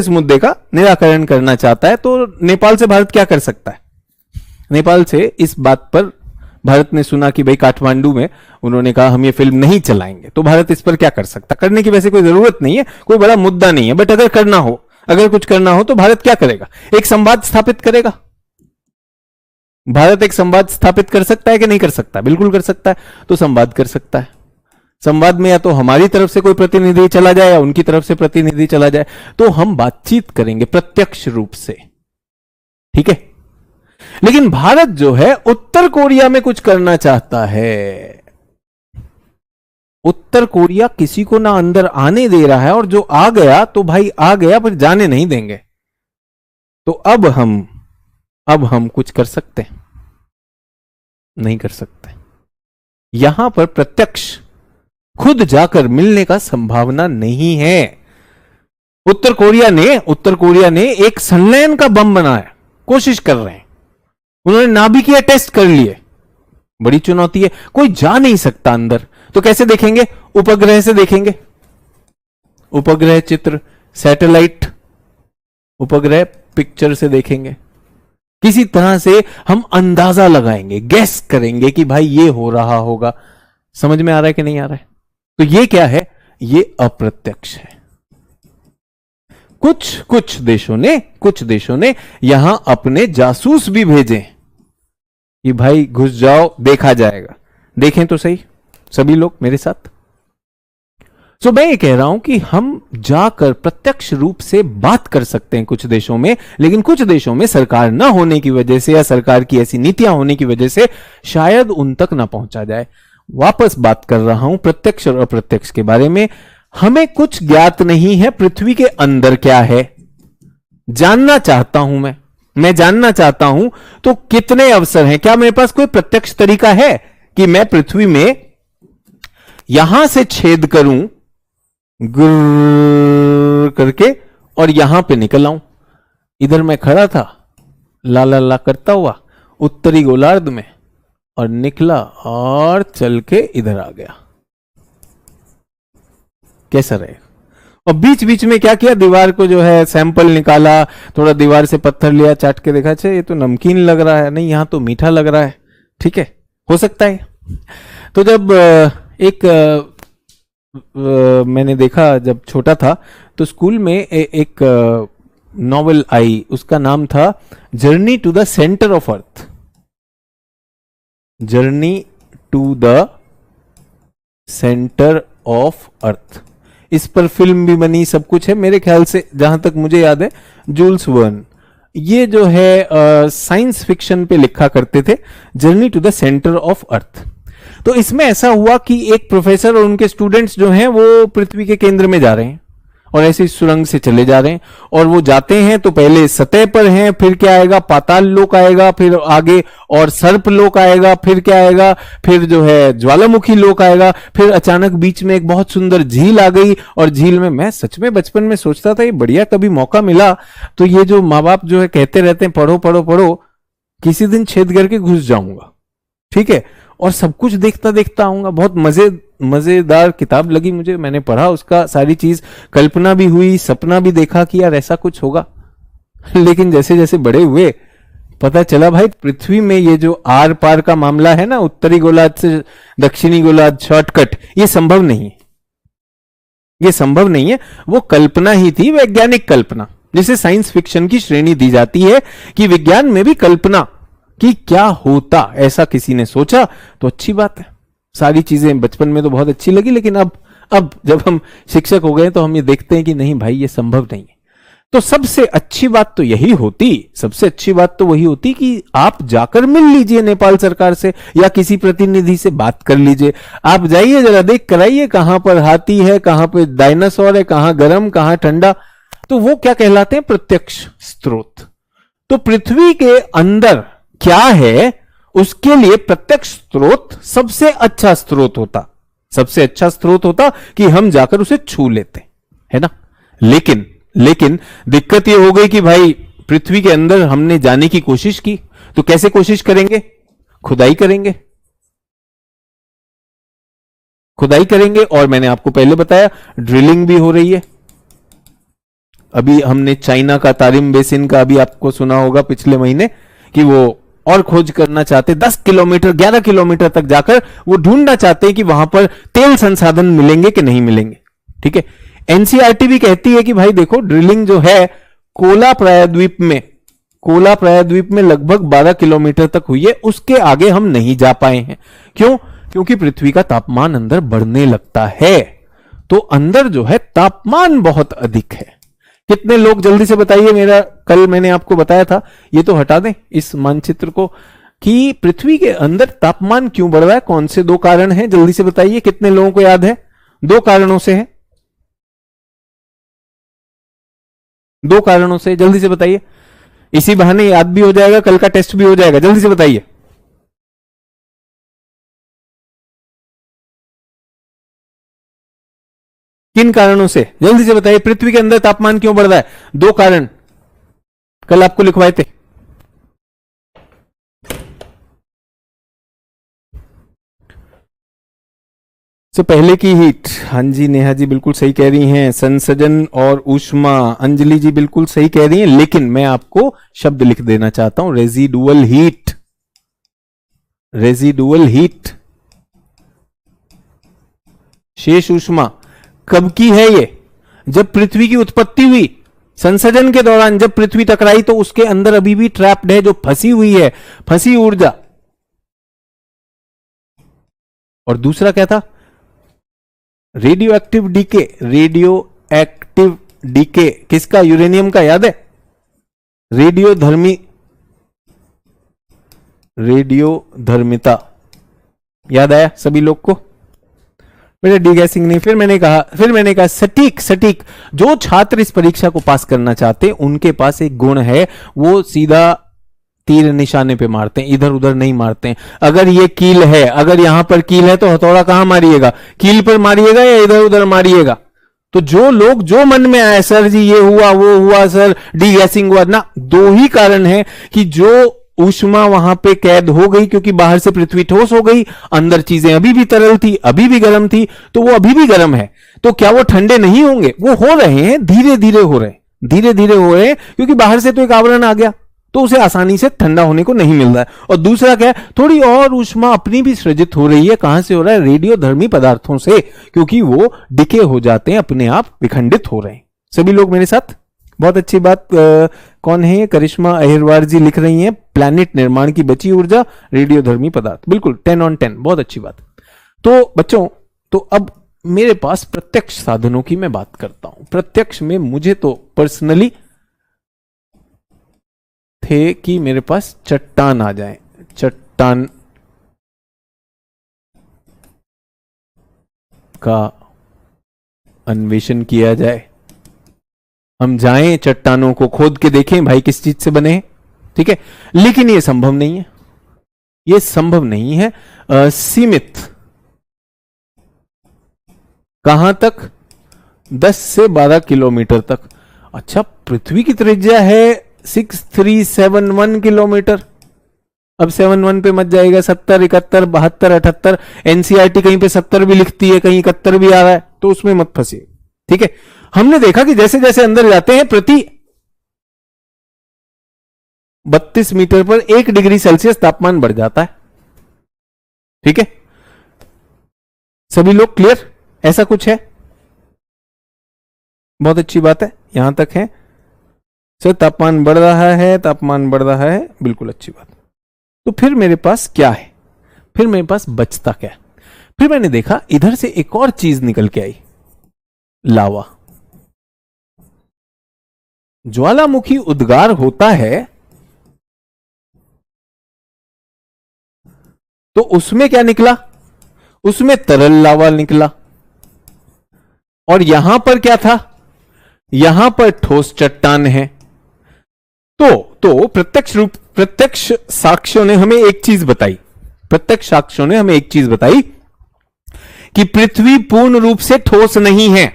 S1: मुद्दे का निराकरण करना चाहता है। तो नेपाल से भारत क्या कर सकता है? नेपाल से इस बात पर भारत ने सुना कि भाई काठमांडू में उन्होंने कहा हम ये फिल्म नहीं चलाएंगे, तो भारत इस पर क्या कर सकता? करने की वैसे कोई जरूरत नहीं है, कोई बड़ा मुद्दा नहीं है, बट अगर कुछ करना हो तो भारत क्या करेगा? एक संवाद स्थापित करेगा। भारत एक संवाद स्थापित कर सकता है कि नहीं कर सकता? बिल्कुल कर सकता है। तो संवाद कर सकता है। संवाद में या तो हमारी तरफ से कोई प्रतिनिधि चला जाए या उनकी तरफ से प्रतिनिधि चला जाए, तो हम बातचीत करेंगे प्रत्यक्ष रूप से। ठीक है, लेकिन भारत जो है उत्तर कोरिया में कुछ करना चाहता है। उत्तर कोरिया किसी को ना अंदर आने दे रहा है, और जो आ गया तो भाई आ गया, पर जाने नहीं देंगे। तो अब हम कुछ कर सकते हैं? नहीं कर सकते। यहां पर प्रत्यक्ष खुद जाकर मिलने का संभावना नहीं है। उत्तर कोरिया ने एक संलयन का बम बनाया, कोशिश कर रहे हैं। उन्होंने नाभिकीय टेस्ट कर लिए, बड़ी चुनौती है, कोई जा नहीं सकता अंदर। तो कैसे देखेंगे? उपग्रह से देखेंगे, उपग्रह चित्र, सैटेलाइट उपग्रह पिक्चर से देखेंगे। किसी तरह से हम अंदाजा लगाएंगे, गैस करेंगे कि भाई ये हो रहा होगा। समझ में आ रहा है कि नहीं आ रहा है? तो ये क्या है? ये अप्रत्यक्ष है। कुछ देशों ने यहां अपने जासूस भी भेजे कि भाई घुस जाओ, देखा जाएगा। देखें तो सही सभी लोग मेरे साथ। सो मैं ये कह रहा हूं कि हम जाकर प्रत्यक्ष रूप से बात कर सकते हैं कुछ देशों में, लेकिन कुछ देशों में सरकार ना होने की वजह से या सरकार की ऐसी नीतियां होने की वजह से शायद उन तक ना पहुंचा जाए। वापस बात कर रहा हूं प्रत्यक्ष और अप्रत्यक्ष के बारे में। हमें कुछ ज्ञात नहीं है पृथ्वी के अंदर क्या है, जानना चाहता हूं मैं जानना चाहता हूं। तो कितने अवसर हैं? क्या मेरे पास कोई प्रत्यक्ष तरीका है कि मैं पृथ्वी में यहां से छेद करूं गुर्र करके और यहां पे निकल आऊं? इधर मैं खड़ा था ला ला ला करता हुआ उत्तरी गोलार्ध में, और निकला और चल के इधर आ गया। कैसा रहेगा? और बीच बीच में क्या किया? दीवार को जो है सैंपल निकाला, थोड़ा दीवार से पत्थर लिया, चाट के देखा, अच्छा ये तो नमकीन लग रहा है, नहीं यहां तो मीठा लग रहा है। ठीक है, हो सकता है। तो जब मैंने देखा जब छोटा था तो स्कूल में एक नॉवेल आई, उसका नाम था journey to the centre of earth. Journey to the centre of earth. इस पर फिल्म भी बनी, सब कुछ है मेरे ख्याल से, जहां तक मुझे याद है जूल्स वर्न ये जो है साइंस फिक्शन पे लिखा करते थे, journey to the centre of earth. तो इसमें ऐसा हुआ कि एक प्रोफेसर और उनके स्टूडेंट्स जो हैं वो पृथ्वी के केंद्र में जा रहे हैं। और ऐसे इस सुरंग से चले जा रहे हैं और वो जाते हैं तो पहले सतह पर हैं, फिर क्या आएगा, पाताल लोक आएगा, फिर आगे और सर्प लोक आएगा, फिर क्या आएगा, फिर जो है ज्वालामुखी लोक आएगा, फिर अचानक बीच में एक बहुत सुंदर झील आ गई और झील में मैं सच में बचपन में सोचता था ये बढ़िया, कभी मौका मिला तो ये जो माँ बाप जो है कहते रहते हैं पढ़ो पढ़ो पढ़ो, किसी दिन छेद करके घुस जाऊंगा, ठीक है, और सब कुछ देखता देखता आऊंगा। बहुत मजेदार किताब लगी मुझे, मैंने पढ़ा उसका सारी चीज, कल्पना भी हुई, सपना भी देखा कि यार ऐसा कुछ होगा। लेकिन जैसे जैसे बड़े हुए पता चला भाई पृथ्वी में ये जो आर पार का मामला है ना, उत्तरी गोलार्ध से दक्षिणी गोलार्ध शॉर्टकट, ये संभव नहीं है, ये संभव नहीं है। वो कल्पना ही थी, वैज्ञानिक कल्पना, जिसे साइंस फिक्शन की श्रेणी दी जाती है कि विज्ञान में भी कल्पना कि क्या होता ऐसा किसी ने सोचा तो अच्छी बात है। सारी चीजें बचपन में तो बहुत अच्छी लगी, लेकिन अब जब हम शिक्षक हो गए तो हम ये देखते हैं कि नहीं भाई ये संभव नहीं है। तो सबसे अच्छी बात तो यही होती, सबसे अच्छी बात तो वही होती कि आप जाकर मिल लीजिए नेपाल सरकार से या किसी प्रतिनिधि से बात कर लीजिए। आप जाइए जरा देख कराइए कहां पर हाथी है, कहां पर डायनासोर है, कहां गर्म कहां ठंडा। तो वो क्या कहलाते हैं, प्रत्यक्ष स्रोत। तो पृथ्वी के अंदर क्या है उसके लिए प्रत्यक्ष स्रोत सबसे अच्छा स्रोत होता, सबसे अच्छा स्रोत होता कि हम जाकर उसे छू लेते, है ना। लेकिन दिक्कत यह हो गई कि भाई पृथ्वी के अंदर हमने जाने की कोशिश की, तो कैसे कोशिश करेंगे, खुदाई करेंगे, खुदाई करेंगे। और मैंने आपको पहले बताया ड्रिलिंग भी हो रही है। अभी हमने चाइना का तारिम बेसिन का अभी आपको सुना होगा पिछले महीने कि वो और खोज करना चाहते, 10 किलोमीटर 11 किलोमीटर तक जाकर वो ढूंढना चाहते हैं कि वहां पर तेल संसाधन मिलेंगे कि नहीं मिलेंगे, ठीक है। एनसीईआरटी भी कहती है कि भाई देखो ड्रिलिंग जो है कोला प्रायद्वीप में लगभग 12 किलोमीटर तक हुई है, उसके आगे हम नहीं जा पाए हैं। क्यों? क्योंकि पृथ्वी का तापमान अंदर बढ़ने लगता है, तो अंदर जो है तापमान बहुत अधिक है। कितने लोग जल्दी से बताइए, मेरा कल मैंने आपको बताया था, ये तो हटा दें इस मानचित्र को, कि पृथ्वी के अंदर तापमान क्यों बढ़ रहा है, कौन से 2 कारण हैं, जल्दी से बताइए। कितने लोगों को याद है? 2 कारणों से है, 2 कारणों से, जल्दी से बताइए। इसी बहाने याद भी हो जाएगा, कल का टेस्ट भी हो जाएगा, जल्दी से बताइए। किन कारणों से, जल्दी से बताइए। पृथ्वी के अंदर तापमान क्यों बढ़ रहा है? 2 कारण कल आपको लिखवाए थे। तो पहले की हीट, हाँ जी नेहा जी बिल्कुल सही कह रही हैं, संसर्जन और ऊष्मा, अंजलि जी बिल्कुल सही कह रही हैं, लेकिन मैं आपको शब्द लिख देना चाहता हूं, रेजिडुअल हीट, रेजिडुअल हीट, शेष ऊष्मा। कब की है ये? जब पृथ्वी की उत्पत्ति हुई, संसर्जन के दौरान जब पृथ्वी टकराई तो उसके अंदर अभी भी ट्रैप्ड है, जो फंसी हुई है, फंसी ऊर्जा। और दूसरा क्या था? Radioactive decay, radioactive decay किसका? यूरेनियम का, याद है? रेडियोधर्मिता याद आया सभी लोग को? बेटा डीगैसिंग नहीं। फिर मैंने कहा सटीक। जो छात्र इस परीक्षा को पास करना चाहते उनके पास एक गुण है, वो सीधा तीर निशाने पे मारते हैं, इधर उधर नहीं मारते हैं। अगर ये कील है, अगर यहां पर कील है तो हथौड़ा कहां मारिएगा? कील पर मारिएगा या इधर उधर मारिएगा? तो जो लोग जो मन में आए, सर जी ये हुआ वो हुआ, सर डीगैसिंग हुआ ना, 2 ही कारण है कि जो ऊष्मा वहां पे कैद हो गई क्योंकि बाहर से पृथ्वी ठोस हो गई, अंदर चीजें अभी भी तरल थी, अभी भी गर्म थी, तो वो अभी भी गर्म है। तो क्या वो ठंडे नहीं होंगे? वो हो रहे हैं, धीरे धीरे हो रहे हैं क्योंकि बाहर से तो एक आवरण आ गया, तो उसे आसानी से ठंडा होने को नहीं मिल रहा है। और दूसरा क्या है, थोड़ी और ऊष्मा अपनी भी सृजित हो रही है। कहां से हो रहा है? रेडियोधर्मी पदार्थों से, क्योंकि वो डिके हो जाते हैं, अपने आप विखंडित हो रहे हैं। सभी लोग मेरे साथ? बहुत अच्छी बात। कौन है? करिश्मा अहिरवार जी लिख रही हैं, प्लैनेट निर्माण की बची ऊर्जा रेडियोधर्मी पदार्थ। बिल्कुल 10 on 10, बहुत अच्छी बात। तो बच्चों, तो अब मेरे पास प्रत्यक्ष साधनों की मैं बात करता हूं। प्रत्यक्ष में मुझे तो पर्सनली थे कि मेरे पास चट्टान आ जाए, चट्टान का अन्वेषण किया जाए, हम जाएं चट्टानों को खोद के देखें भाई किस चीज से बने हैं, ठीक है, लेकिन ये संभव नहीं है, ये संभव नहीं है। सीमित कहां तक? 10 से 12 किलोमीटर तक। अच्छा, पृथ्वी की त्रिज्या है 6371 किलोमीटर। अब 71 पे मत जाएगा, 70, 71, 72, 78। एनसीईआरटी कहीं पे 70 भी लिखती है, कहीं 71 भी आ रहा है, तो उसमें मत फंसिए, ठीक है। हमने देखा कि जैसे जैसे अंदर जाते हैं प्रति 32 मीटर पर 1 डिग्री सेल्सियस तापमान बढ़ जाता है, ठीक है। सभी लोग क्लियर? ऐसा कुछ है? बहुत अच्छी बात है, यहां तक है सर। तापमान बढ़ रहा है, तापमान बढ़ रहा है, बिल्कुल अच्छी बात। तो फिर मेरे पास क्या है? फिर मेरे पास बचता क्या है? फिर मैंने देखा इधर से एक और चीज निकल के आई, लावा। ज्वालामुखी उद्गार होता है तो उसमें क्या निकला? उसमें तरल लावा निकला। और यहां पर क्या था? यहां पर ठोस चट्टान है। तो प्रत्यक्ष साक्ष्यों ने हमें एक चीज बताई, प्रत्यक्ष साक्ष्यों ने हमें एक चीज बताई कि पृथ्वी पूर्ण रूप से ठोस नहीं है।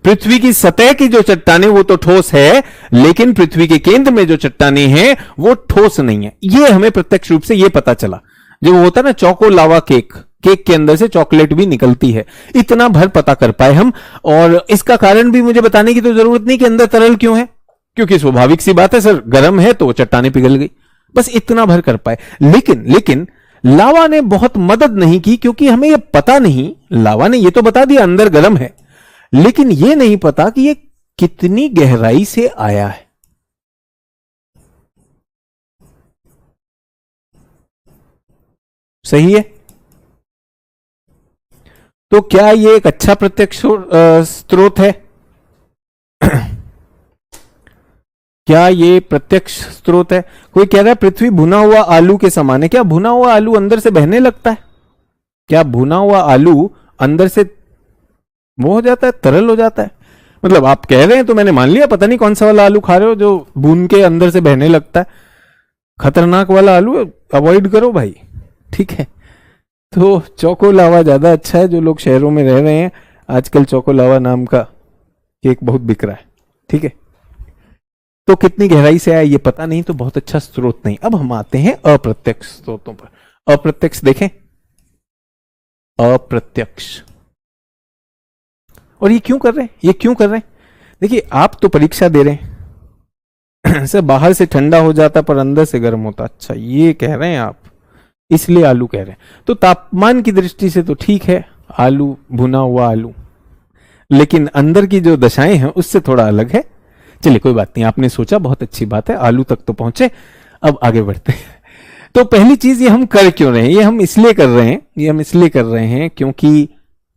S1: पृथ्वी की सतह की जो चट्टानें वो तो ठोस है, लेकिन पृथ्वी के केंद्र में जो चट्टानें हैं वो ठोस नहीं है। ये हमें प्रत्यक्ष रूप से ये पता चला। जो होता है ना चौको लावा केक, केक के अंदर से चॉकलेट भी निकलती है, इतना भर पता कर पाए हम। और इसका कारण भी मुझे बताने की तो जरूरत नहीं कि अंदर तरल क्यों है, क्योंकि स्वाभाविक सी बात है सर, गर्म है तो चट्टानें पिघल गई, बस इतना भर कर पाए। लेकिन लावा ने बहुत मदद नहीं की, क्योंकि हमें यह पता नहीं, लावा ने यह तो बता दिया अंदर गर्म है, लेकिन यह नहीं पता कि यह कितनी गहराई से आया है। सही है? तो क्या यह एक अच्छा प्रत्यक्ष स्रोत है? क्या ये प्रत्यक्ष स्रोत है? कोई कह रहा है पृथ्वी भुना हुआ आलू के समान है। क्या भुना हुआ आलू अंदर से बहने लगता है? क्या भुना हुआ आलू अंदर से वो हो जाता है, तरल हो जाता है? मतलब आप कह रहे हैं तो मैंने मान लिया, पता नहीं कौन सा वाला आलू खा रहे हो जो भून के अंदर से बहने लगता है। खतरनाक वाला आलू अवॉइड करो भाई, ठीक है। तो चौको लावा ज्यादा अच्छा है। जो लोग शहरों में रह रहे हैं, आजकल चौको लावा नाम का केक बहुत बिक रहा है, ठीक है। तो कितनी गहराई से आया ये पता नहीं, तो बहुत अच्छा स्रोत नहीं। अब हम आते हैं अप्रत्यक्ष स्रोतों पर। अप्रत्यक्ष देखें, अप्रत्यक्ष। और ये क्यों कर रहे हैं? ये क्यों कर रहे हैं? देखिए, आप तो परीक्षा दे रहे हैं सर, बाहर से ठंडा हो जाता पर अंदर से गर्म होता। अच्छा, ये कह रहे हैं आप, इसलिए आलू कह रहे हैं। तो तापमान की दृष्टि से तो ठीक है, आलू, भुना हुआ आलू, लेकिन अंदर की जो दशाएं हैं उससे थोड़ा अलग है। चलिए कोई बात नहीं, आपने सोचा, बहुत अच्छी बात है, आलू तक तो पहुंचे। अब आगे बढ़ते हैं। तो पहली चीज, ये हम कर क्यों रहे हैं? ये हम इसलिए कर रहे हैं, ये हम इसलिए कर रहे हैं क्योंकि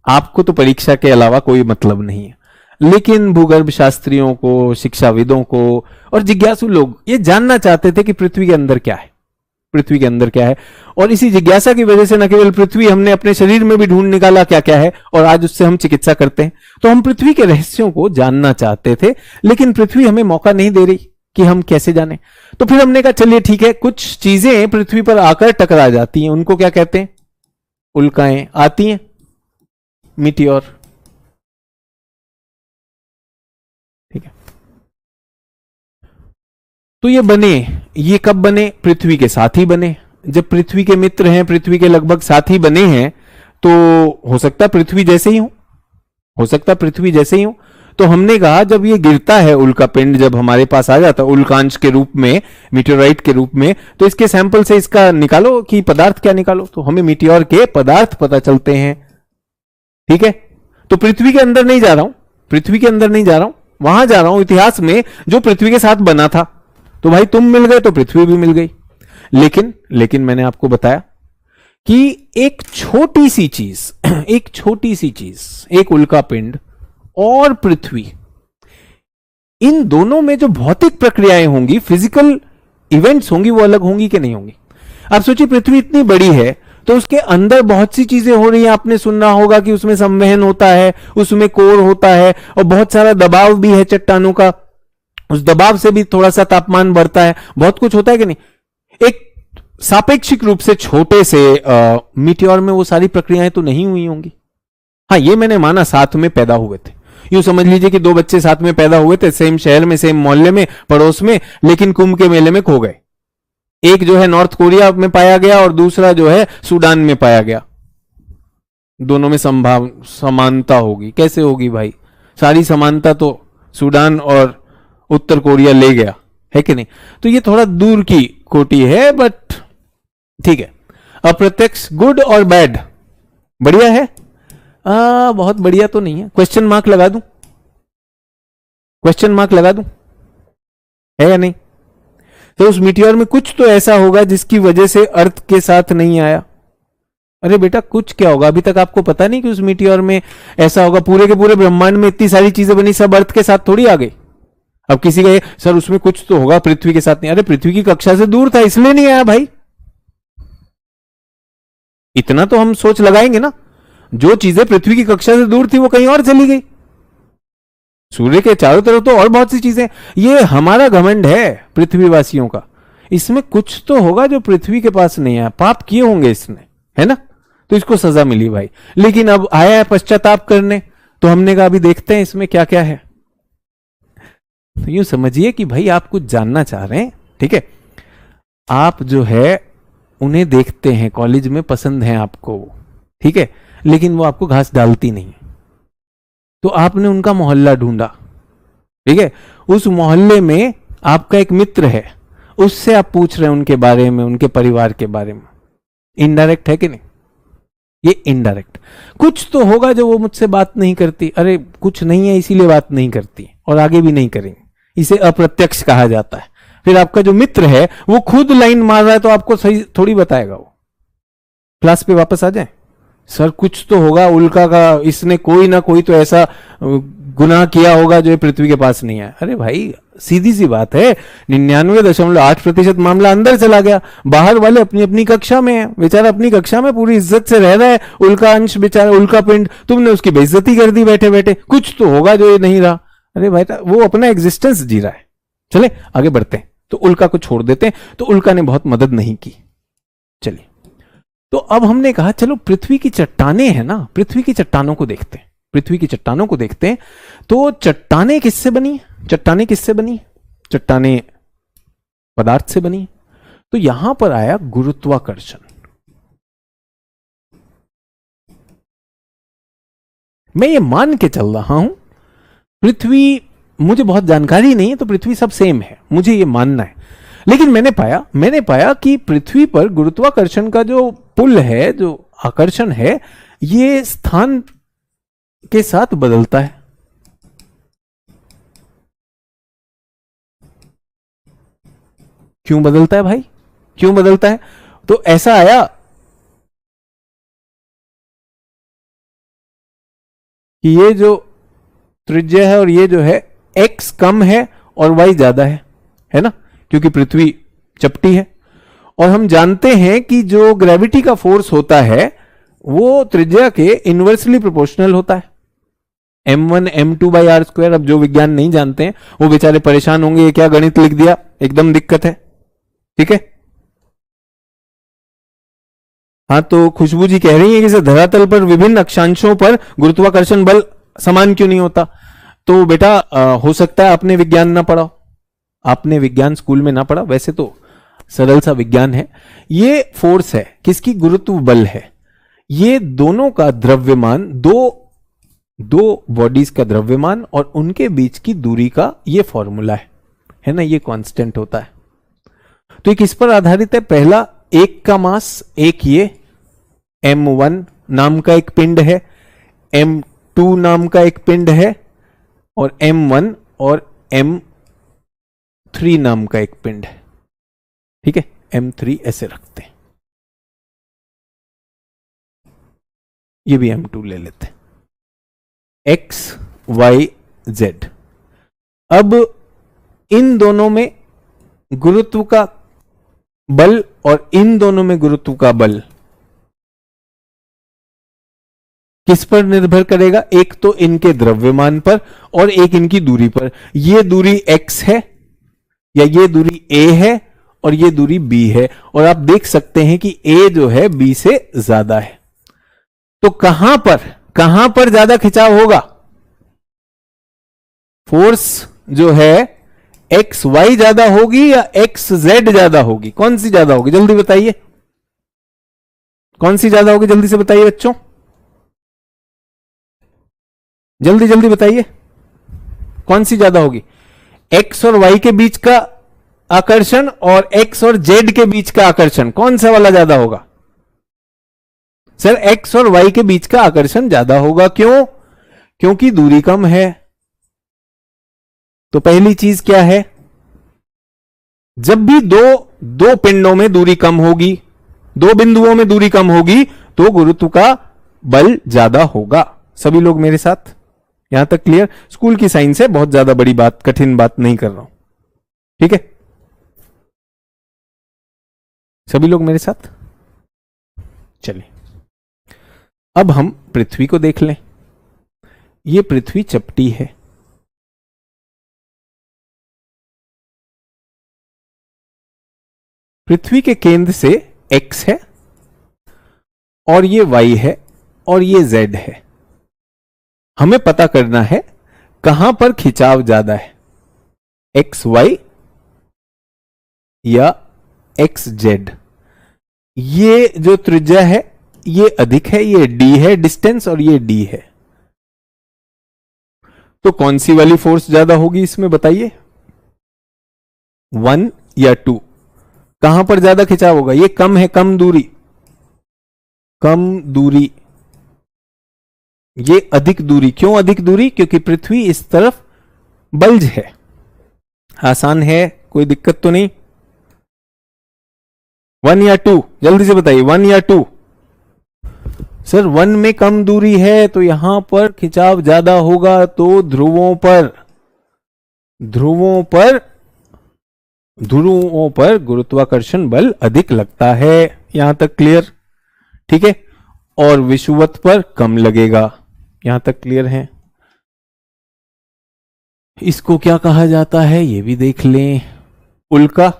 S1: आपको तो परीक्षा के अलावा कोई मतलब नहीं है, लेकिन भूगर्भ शास्त्रियों को, शिक्षाविदों को और जिज्ञासु लोग ये जानना चाहते थे कि पृथ्वी के अंदर क्या है, पृथ्वी के अंदर क्या है। और इसी जिज्ञासा की वजह से न केवल पृथ्वी, हमने अपने शरीर में भी ढूंढ निकाला क्या क्या है, और आज उससे हम चिकित्सा करते हैं। तो हम पृथ्वी के रहस्यों को जानना चाहते थे, लेकिन पृथ्वी हमें मौका नहीं दे रही कि हम कैसे जाने। तो फिर हमने कहा चलिए ठीक है, कुछ चीजें पृथ्वी पर आकर टकरा जाती हैं, उनको क्या कहते हैं? उल्काएं आती हैं, मीटियोर, ठीक है। तो ये बने, ये कब बने? पृथ्वी के साथ ही बने। जब पृथ्वी के मित्र हैं, पृथ्वी के लगभग साथी बने हैं, तो हो सकता है पृथ्वी जैसे ही हो सकता है पृथ्वी जैसे ही हो। तो हमने कहा जब ये गिरता है उल्का पिंड, जब हमारे पास आ जाता है उल्कांश के रूप में, मीटियोराइट के रूप में, तो इसके सैंपल से इसका निकालो कि पदार्थ क्या निकालो, तो हमें मीटियोर के पदार्थ पता चलते हैं, ठीक है। तो पृथ्वी के अंदर नहीं जा रहा हूं, पृथ्वी के अंदर नहीं जा रहा हूं, वहां जा रहा हूं इतिहास में जो पृथ्वी के साथ बना था। तो भाई तुम मिल गए तो पृथ्वी भी मिल गई। लेकिन मैंने आपको बताया कि एक छोटी सी चीज, एक छोटी सी चीज, एक उल्का पिंड और पृथ्वी, इन दोनों में जो भौतिक प्रक्रियाएं होंगी, फिजिकल इवेंट्स होंगी, वो अलग होंगी कि नहीं होंगी? आप सोचिए, पृथ्वी इतनी बड़ी है तो उसके अंदर बहुत सी चीजें हो रही हैं। आपने सुना होगा कि उसमें संवहन होता है, उसमें कोर होता है, और बहुत सारा दबाव भी है चट्टानों का। उस दबाव से भी थोड़ा सा तापमान बढ़ता है, बहुत कुछ होता है कि नहीं। एक सापेक्षिक रूप से छोटे से मीटियोर में वो सारी प्रक्रियाएं तो नहीं हुई होंगी। हाँ, ये मैंने माना साथ में पैदा हुए थे। यूं समझ लीजिए कि दो बच्चे साथ में पैदा हुए थे, सेम शहर में, सेम मोहल्ले में, पड़ोस में, लेकिन कुंभ के मेले में खो गए। एक जो है नॉर्थ कोरिया में पाया गया और दूसरा जो है सूडान में पाया गया। दोनों में समानता होगी? कैसे होगी भाई? सारी समानता तो सूडान और उत्तर कोरिया ले गया, है कि नहीं? तो ये थोड़ा दूर की कोटि है, बट ठीक है। अप्रत्यक्ष गुड और बैड, बढ़िया है? बहुत बढ़िया तो नहीं है। क्वेश्चन मार्क लगा दूं? क्वेश्चन मार्क लगा दूं, है या नहीं? तो उस मीटियोर में कुछ तो ऐसा होगा जिसकी वजह से अर्थ के साथ नहीं आया। अरे बेटा, कुछ क्या होगा? अभी तक आपको पता नहीं कि उस मीटियोर में ऐसा होगा? पूरे के पूरे ब्रह्मांड में इतनी सारी चीजें बनी, सब अर्थ के साथ थोड़ी आ गई। अब किसी का सर उसमें कुछ तो होगा, पृथ्वी के साथ नहीं। अरे पृथ्वी की कक्षा से दूर था, इसलिए नहीं आया भाई। इतना तो हम सोच लगाएंगे ना। जो चीजें पृथ्वी की कक्षा से दूर थी वो कहीं और चली गई। सूर्य के चारों तरफ तो और बहुत सी चीजें। ये हमारा घमंड है पृथ्वीवासियों का। इसमें कुछ तो होगा जो पृथ्वी के पास नहीं आया। पाप किए होंगे इसने, है ना? तो इसको सजा मिली भाई। लेकिन अब आया है पश्चाताप करने, तो हमने कहा अभी देखते हैं इसमें क्या क्या है। तो यूं समझिए कि भाई आप कुछ जानना चाह रहे हैं, ठीक है? आप जो है उन्हें देखते हैं, कॉलेज में पसंद है आपको, ठीक है, लेकिन वो आपको घास डालती नहीं। तो आपने उनका मोहल्ला ढूंढा, ठीक है? उस मोहल्ले में आपका एक मित्र है, उससे आप पूछ रहे हैं उनके बारे में, उनके परिवार के बारे में। इनडायरेक्ट है कि नहीं? ये इनडायरेक्ट। कुछ तो होगा जो वो मुझसे बात नहीं करती। अरे कुछ नहीं है इसीलिए बात नहीं करती, और आगे भी नहीं करेंगे। इसे अप्रत्यक्ष कहा जाता है। फिर आपका जो मित्र है वो खुद लाइन मार रहा है, तो आपको सही थोड़ी बताएगा वो। क्लास पे वापस आ जाए। सर कुछ तो होगा उल्का का, इसने कोई ना कोई तो ऐसा गुनाह किया होगा जो पृथ्वी के पास नहीं है। अरे भाई सीधी सी बात है, 99.8% मामला अंदर चला गया। बाहर वाले अपनी अपनी कक्षा में है, बेचारा अपनी कक्षा में पूरी इज्जत से रह रहा है। उल्का अंश बेचारा, उल्का पिंड, तुमने उसकी बेइज्जती कर दी बैठे बैठे। कुछ तो होगा जो ये नहीं रहा। अरे भाई वो अपना एग्जिस्टेंस जी रहा है। चले आगे बढ़ते हैं। तो उल्का को छोड़ देते हैं। तो उल्का ने बहुत मदद नहीं की। चलिए, तो अब हमने कहा चलो पृथ्वी की चट्टानें हैं ना, पृथ्वी की चट्टानों को देखते हैं। पृथ्वी की चट्टानों को देखते हैं। तो चट्टानें किससे बनी? चट्टानें किससे बनी? चट्टानें पदार्थ से बनी। तो यहां पर आया गुरुत्वाकर्षण। मैं ये मान के चल रहा हूं पृथ्वी, मुझे बहुत जानकारी नहीं है, तो पृथ्वी सब सेम है, मुझे ये मानना है। लेकिन मैंने पाया कि पृथ्वी पर गुरुत्वाकर्षण का जो पुल है, जो आकर्षण है, ये स्थान के साथ बदलता है। क्यों बदलता है भाई? क्यों बदलता है? तो ऐसा आया कि ये जो त्रिज्या है और ये जो है x कम है और y ज्यादा है ना? क्योंकि पृथ्वी चपटी है। और हम जानते हैं कि जो ग्रेविटी का फोर्स होता है वो त्रिज्या के इनवर्सली प्रोपोर्शनल होता है, m1 m2 by are square. अब जो विज्ञान नहीं जानते हैं वो बेचारे परेशान होंगे, ये क्या गणित लिख दिया, एकदम दिक्कत है, ठीक है? हाँ, तो खुशबू जी कह रही है कि धरातल पर विभिन्न अक्षांशों पर गुरुत्वाकर्षण बल समान क्यों नहीं होता? तो बेटा हो सकता है आपने विज्ञान ना पढ़ा, आपने विज्ञान स्कूल में ना पढ़ा। वैसे तो सरल सा विज्ञान है। ये फोर्स है, किसकी? गुरुत्व बल है। ये दोनों का द्रव्यमान, दो बॉडीज का द्रव्यमान और उनके बीच की दूरी का ये फॉर्मूला है ना? ये कांस्टेंट होता है। तो ये किस पर आधारित है? पहला, एक का मास, एक ये m1 नाम का एक पिंड है, m2 नाम का एक पिंड है, और m1 और m3 नाम का एक पिंड है, ठीक है? m3 ऐसे रखते हैं, ये भी m2 ले लेते हैं, x y z। अब इन दोनों में गुरुत्व का बल और इन दोनों में गुरुत्व का बल किस पर निर्भर करेगा? एक तो इनके द्रव्यमान पर और एक इनकी दूरी पर। ये दूरी x है या ये दूरी a है और ये दूरी b है, और आप देख सकते हैं कि a जो है b से ज्यादा है। तो कहां पर ज्यादा खिंचाव होगा? फोर्स जो है एक्स वाई ज्यादा होगी या एक्स जेड ज्यादा होगी? कौन सी ज्यादा होगी जल्दी बताइए, कौन सी ज्यादा होगी? जल्दी से बताइए बच्चों, जल्दी जल्दी बताइए, कौन सी ज्यादा होगी? एक्स और वाई के बीच का आकर्षण और एक्स और जेड के बीच का आकर्षण, कौन सा वाला ज्यादा होगा? सर एक्स और वाई के बीच का आकर्षण ज्यादा होगा। क्यों? क्योंकि दूरी कम है। तो पहली चीज क्या है? जब भी दो पिंडों में दूरी कम होगी, दो बिंदुओं में दूरी कम होगी, तो गुरुत्व का बल ज्यादा होगा। सभी लोग मेरे साथ? यहां तक क्लियर? स्कूल की साइंस है, बहुत ज्यादा बड़ी बात, कठिन बात नहीं कर रहा हूं, ठीक है? सभी लोग मेरे साथ? चलिए अब हम पृथ्वी को देख लें। ये पृथ्वी चपटी है, पृथ्वी के केंद्र से x है और ये y है और ये z है। हमें पता करना है कहां पर खिंचाव ज्यादा है, एक्स वाई या एक्स जेड। ये जो त्रिज्या है ये अधिक है, ये d है डिस्टेंस, और ये d है। तो कौन सी वाली फोर्स ज्यादा होगी इसमें बताइए? 1 या 2? कहां पर ज्यादा खिंचाव होगा? ये कम है, कम दूरी, ये अधिक दूरी। क्यों अधिक दूरी? क्योंकि पृथ्वी इस तरफ बल्ज है। आसान है, कोई दिक्कत तो नहीं। 1 या 2? जल्दी से बताइए, 1 या 2? सर 1 में कम दूरी है तो यहां पर खिंचाव ज्यादा होगा, तो ध्रुवों पर गुरुत्वाकर्षण बल अधिक लगता है। यहां तक क्लियर? ठीक है। और विषुवत पर कम लगेगा। यहां तक क्लियर है? इसको क्या कहा जाता है ये भी देख लें। उल्का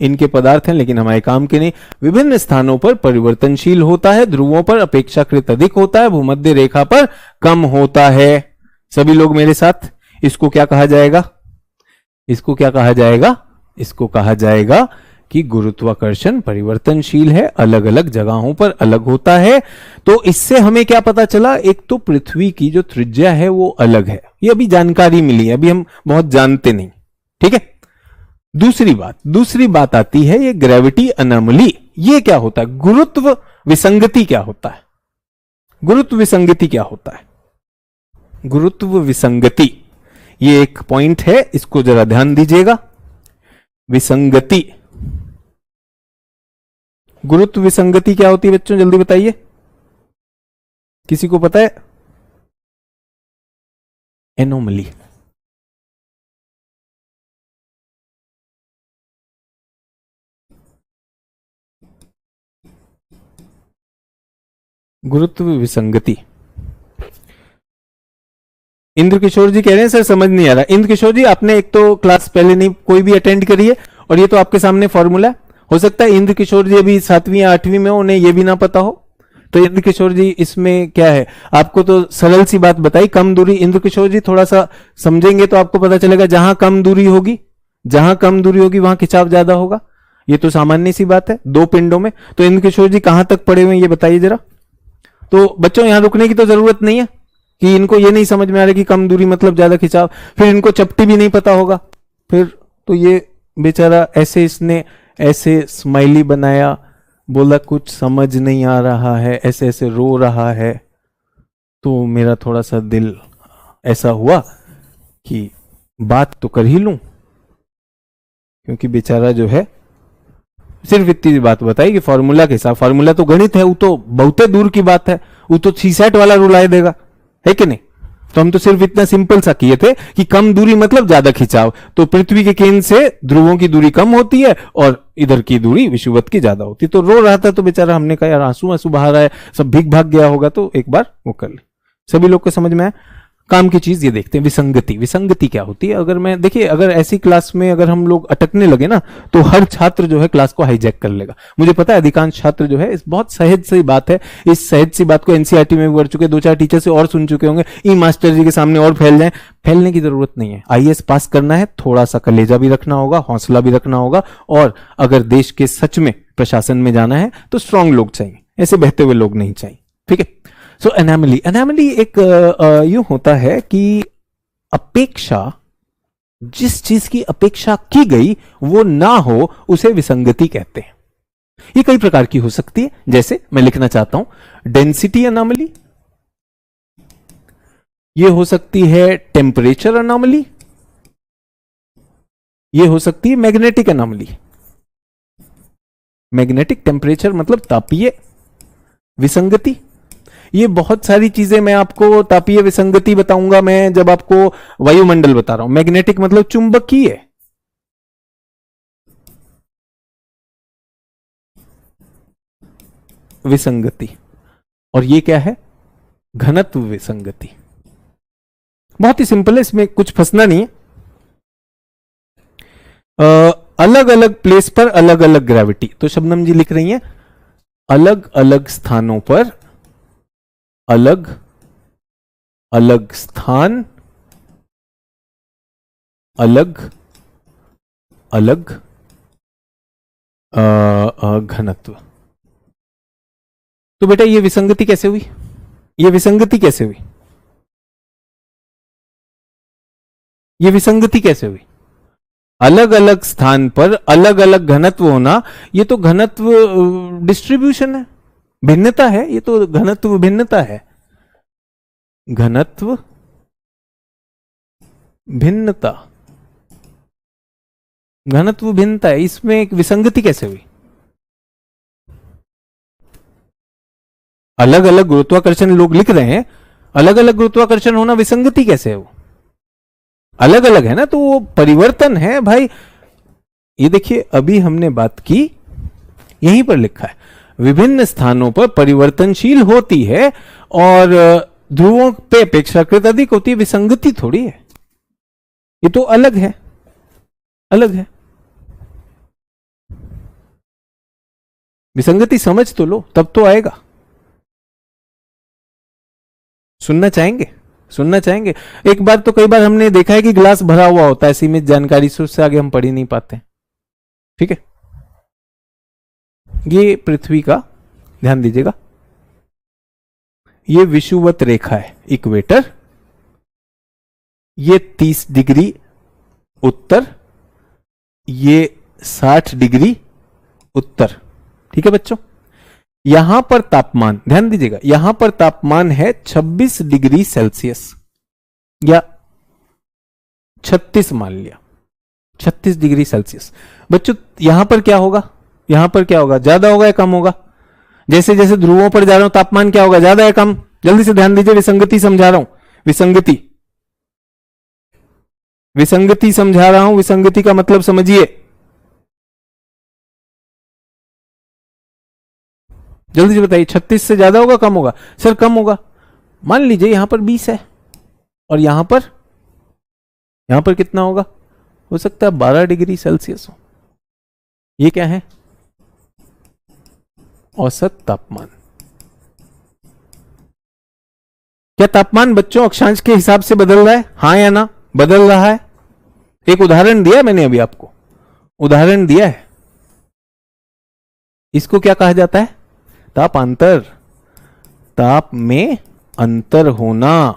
S1: इनके पदार्थ हैं लेकिन हमारे काम के नहीं। विभिन्न स्थानों पर परिवर्तनशील होता है, ध्रुवों पर अपेक्षाकृत अधिक होता है, भूमध्य रेखा पर कम होता है। सभी लोग मेरे साथ? इसको क्या कहा जाएगा? इसको क्या कहा जाएगा? इसको कहा जाएगा कि गुरुत्वाकर्षण परिवर्तनशील है, अलग अलग जगहों पर अलग होता है। तो इससे हमें क्या पता चला? एक तो पृथ्वी की जो त्रिज्या है वो अलग है, ये अभी जानकारी मिली है, अभी हम बहुत जानते नहीं, ठीक है। दूसरी बात आती है ये ग्रेविटी अनोमली। ये क्या होता है? गुरुत्व विसंगति क्या होता है? गुरुत्व विसंगति क्या होता है? गुरुत्व विसंगति ये एक पॉइंट है, इसको जरा ध्यान दीजिएगा। विसंगति, गुरुत्व विसंगति क्या होती है बच्चों? जल्दी बताइए, किसी को पता है? एनोमली। गुरुत्व विसंगति। इंद्र किशोर जी कह रहे हैं सर समझ नहीं आ रहा। इंद्र किशोर जी आपने एक तो क्लास पहले नहीं कोई भी अटेंड करी है और ये तो आपके सामने फॉर्मूला है। हो सकता है इंद्र किशोर जी अभी 7वीं या 8वीं में उन्हें ये भी ना पता हो। तो इंद्र किशोर जी इसमें क्या है, आपको तो सरल सी बात बताई, कम दूरी। इंद्र किशोर जी थोड़ा सा समझेंगे तो आपको पता चलेगा, जहां कम दूरी होगी वहां खिंचाव ज्यादा होगा। ये तो सामान्य सी बात है दो पिंडों में। तो इंद्र किशोर जी कहां तक पढ़े हुए हैं ये बताइए जरा। तो बच्चों यहां रुकने की तो जरूरत नहीं है कि इनको ये नहीं समझ में आ रहा कि कम दूरी मतलब ज्यादा खिंचाव, फिर इनको चपटी भी नहीं पता होगा, फिर तो ये बेचारा इसने ऐसे स्माइली बनाया, बोला कुछ समझ नहीं आ रहा है, ऐसे ऐसे रो रहा है। तो मेरा थोड़ा सा दिल ऐसा हुआ कि बात तो कर ही लूं, क्योंकि बेचारा जो है सिर्फ इतनी बात बताई कि फॉर्मूला के हिसाब, फॉर्मूला तो गणित है, वो तो बहुत दूर की बात है, वो तो सीसैट वाला रूल आए देगा, है कि नहीं। तो हम तो सिर्फ इतना सिंपल सा किए थे कि कम दूरी मतलब ज्यादा खिंचाव। तो पृथ्वी के केंद्र से ध्रुवों की दूरी कम होती है और इधर की दूरी विषुवत की ज्यादा होती है। तो रो रहा था तो बेचारा, हमने कहा यार आंसू आंसू बहा रहा है, सब भीग भाग गया होगा, तो एक बार वो कर ले। सभी लोग को समझ में आया? काम की चीज ये देखते हैं, विसंगति। विसंगति क्या होती है? अगर मैं देखिए, अगर ऐसी क्लास में अगर हम लोग अटकने लगे ना, तो हर छात्र जो है क्लास को हाईजैक कर लेगा। मुझे पता है अधिकांश छात्र जो है, इस बहुत सहज सी बात है, इस सहज सी बात को एनसीईआरटी में भी पढ़ चुके, 2-4 टीचर से और सुन चुके होंगे, ई मास्टर जी के सामने और फैल जाए। फैलने की जरूरत नहीं है। आईएएस पास करना है, थोड़ा सा कलेजा भी रखना होगा, हौसला भी रखना होगा, और अगर देश के सच में प्रशासन में जाना है तो स्ट्रांग लोग चाहिए, ऐसे बहते हुए लोग नहीं चाहिए। ठीक है। सो एनामली, एनामली एक यूं होता है कि अपेक्षा, जिस चीज की अपेक्षा की गई वो ना हो, उसे विसंगति कहते हैं। ये कई प्रकार की हो सकती है, जैसे मैं लिखना चाहता हूं डेंसिटी अनोमली, ये हो सकती है टेम्परेचर अनोमली, ये हो सकती है मैग्नेटिक अनोमली। मैग्नेटिक टेम्परेचर मतलब तापीय विसंगति। ये बहुत सारी चीजें मैं आपको तापीय विसंगति बताऊंगा मैं जब आपको वायुमंडल बता रहा हूं। मैग्नेटिक मतलब चुंबकीय, विसंगति। और ये क्या है? घनत्व विसंगति। बहुत ही सिंपल है, इसमें कुछ फंसना नहीं है। अलग अलग प्लेस पर अलग अलग ग्रेविटी। तो शबनम जी लिख रही हैं अलग अलग स्थानों पर अलग अलग स्थान, अलग अलग घनत्व। तो बेटा ये विसंगति कैसे हुई? ये विसंगति कैसे हुई? ये विसंगति कैसे हुई? अलग अलग स्थान पर अलग अलग घनत्व होना, ये तो घनत्व डिस्ट्रीब्यूशन है, भिन्नता है। ये तो घनत्व भिन्नता है, घनत्व भिन्नता, घनत्व भिन्नता है। इसमें एक विसंगति कैसे हुई? अलग अलग गुरुत्वाकर्षण लोग लिख रहे हैं, अलग अलग गुरुत्वाकर्षण होना विसंगति कैसे है? वो अलग अलग है ना, तो वो परिवर्तन है भाई। ये देखिए अभी हमने बात की, यहीं पर लिखा है विभिन्न स्थानों पर परिवर्तनशील होती है और ध्रुवों पे अपेक्षाकृत अधिक होती है। विसंगति थोड़ी है, ये तो अलग है, अलग है। विसंगति समझ तो लो, तब तो आएगा। सुनना चाहेंगे? सुनना चाहेंगे? एक बार तो कई बार हमने देखा है कि ग्लास भरा हुआ होता है, सीमित जानकारी से उससे आगे हम पढ़ ही नहीं पाते। ठीक है, ये पृथ्वी का, ध्यान दीजिएगा, ये विषुवत रेखा है, इक्वेटर। ये 30 डिग्री उत्तर, ये 60 डिग्री उत्तर। ठीक है बच्चों, यहां पर तापमान, ध्यान दीजिएगा, यहां पर तापमान है 26 डिग्री सेल्सियस या 36 मान लिया, 36 डिग्री सेल्सियस। बच्चों यहां पर क्या होगा? यहां पर क्या होगा? ज्यादा होगा या कम होगा? जैसे जैसे ध्रुवों पर जा रहा हूं तापमान क्या होगा? ज्यादा या कम? जल्दी से ध्यान दीजिए, विसंगति समझा रहा हूं। विसंगति, विसंगति समझा रहा हूं। विसंगति का मतलब समझिए। जल्दी से बताइए, 36 से ज्यादा होगा कम होगा? सर कम होगा। मान लीजिए यहां पर 20 है और यहां पर कितना होगा? हो सकता है 12 डिग्री सेल्सियस हो। ये क्या है? औसत तापमान। क्या तापमान बच्चों अक्षांश के हिसाब से बदल रहा है? हां या ना? बदल रहा है। एक उदाहरण दिया मैंने अभी आपको, उदाहरण दिया है। इसको क्या कहा जाता है? तापांतर। ताप में अंतर होना।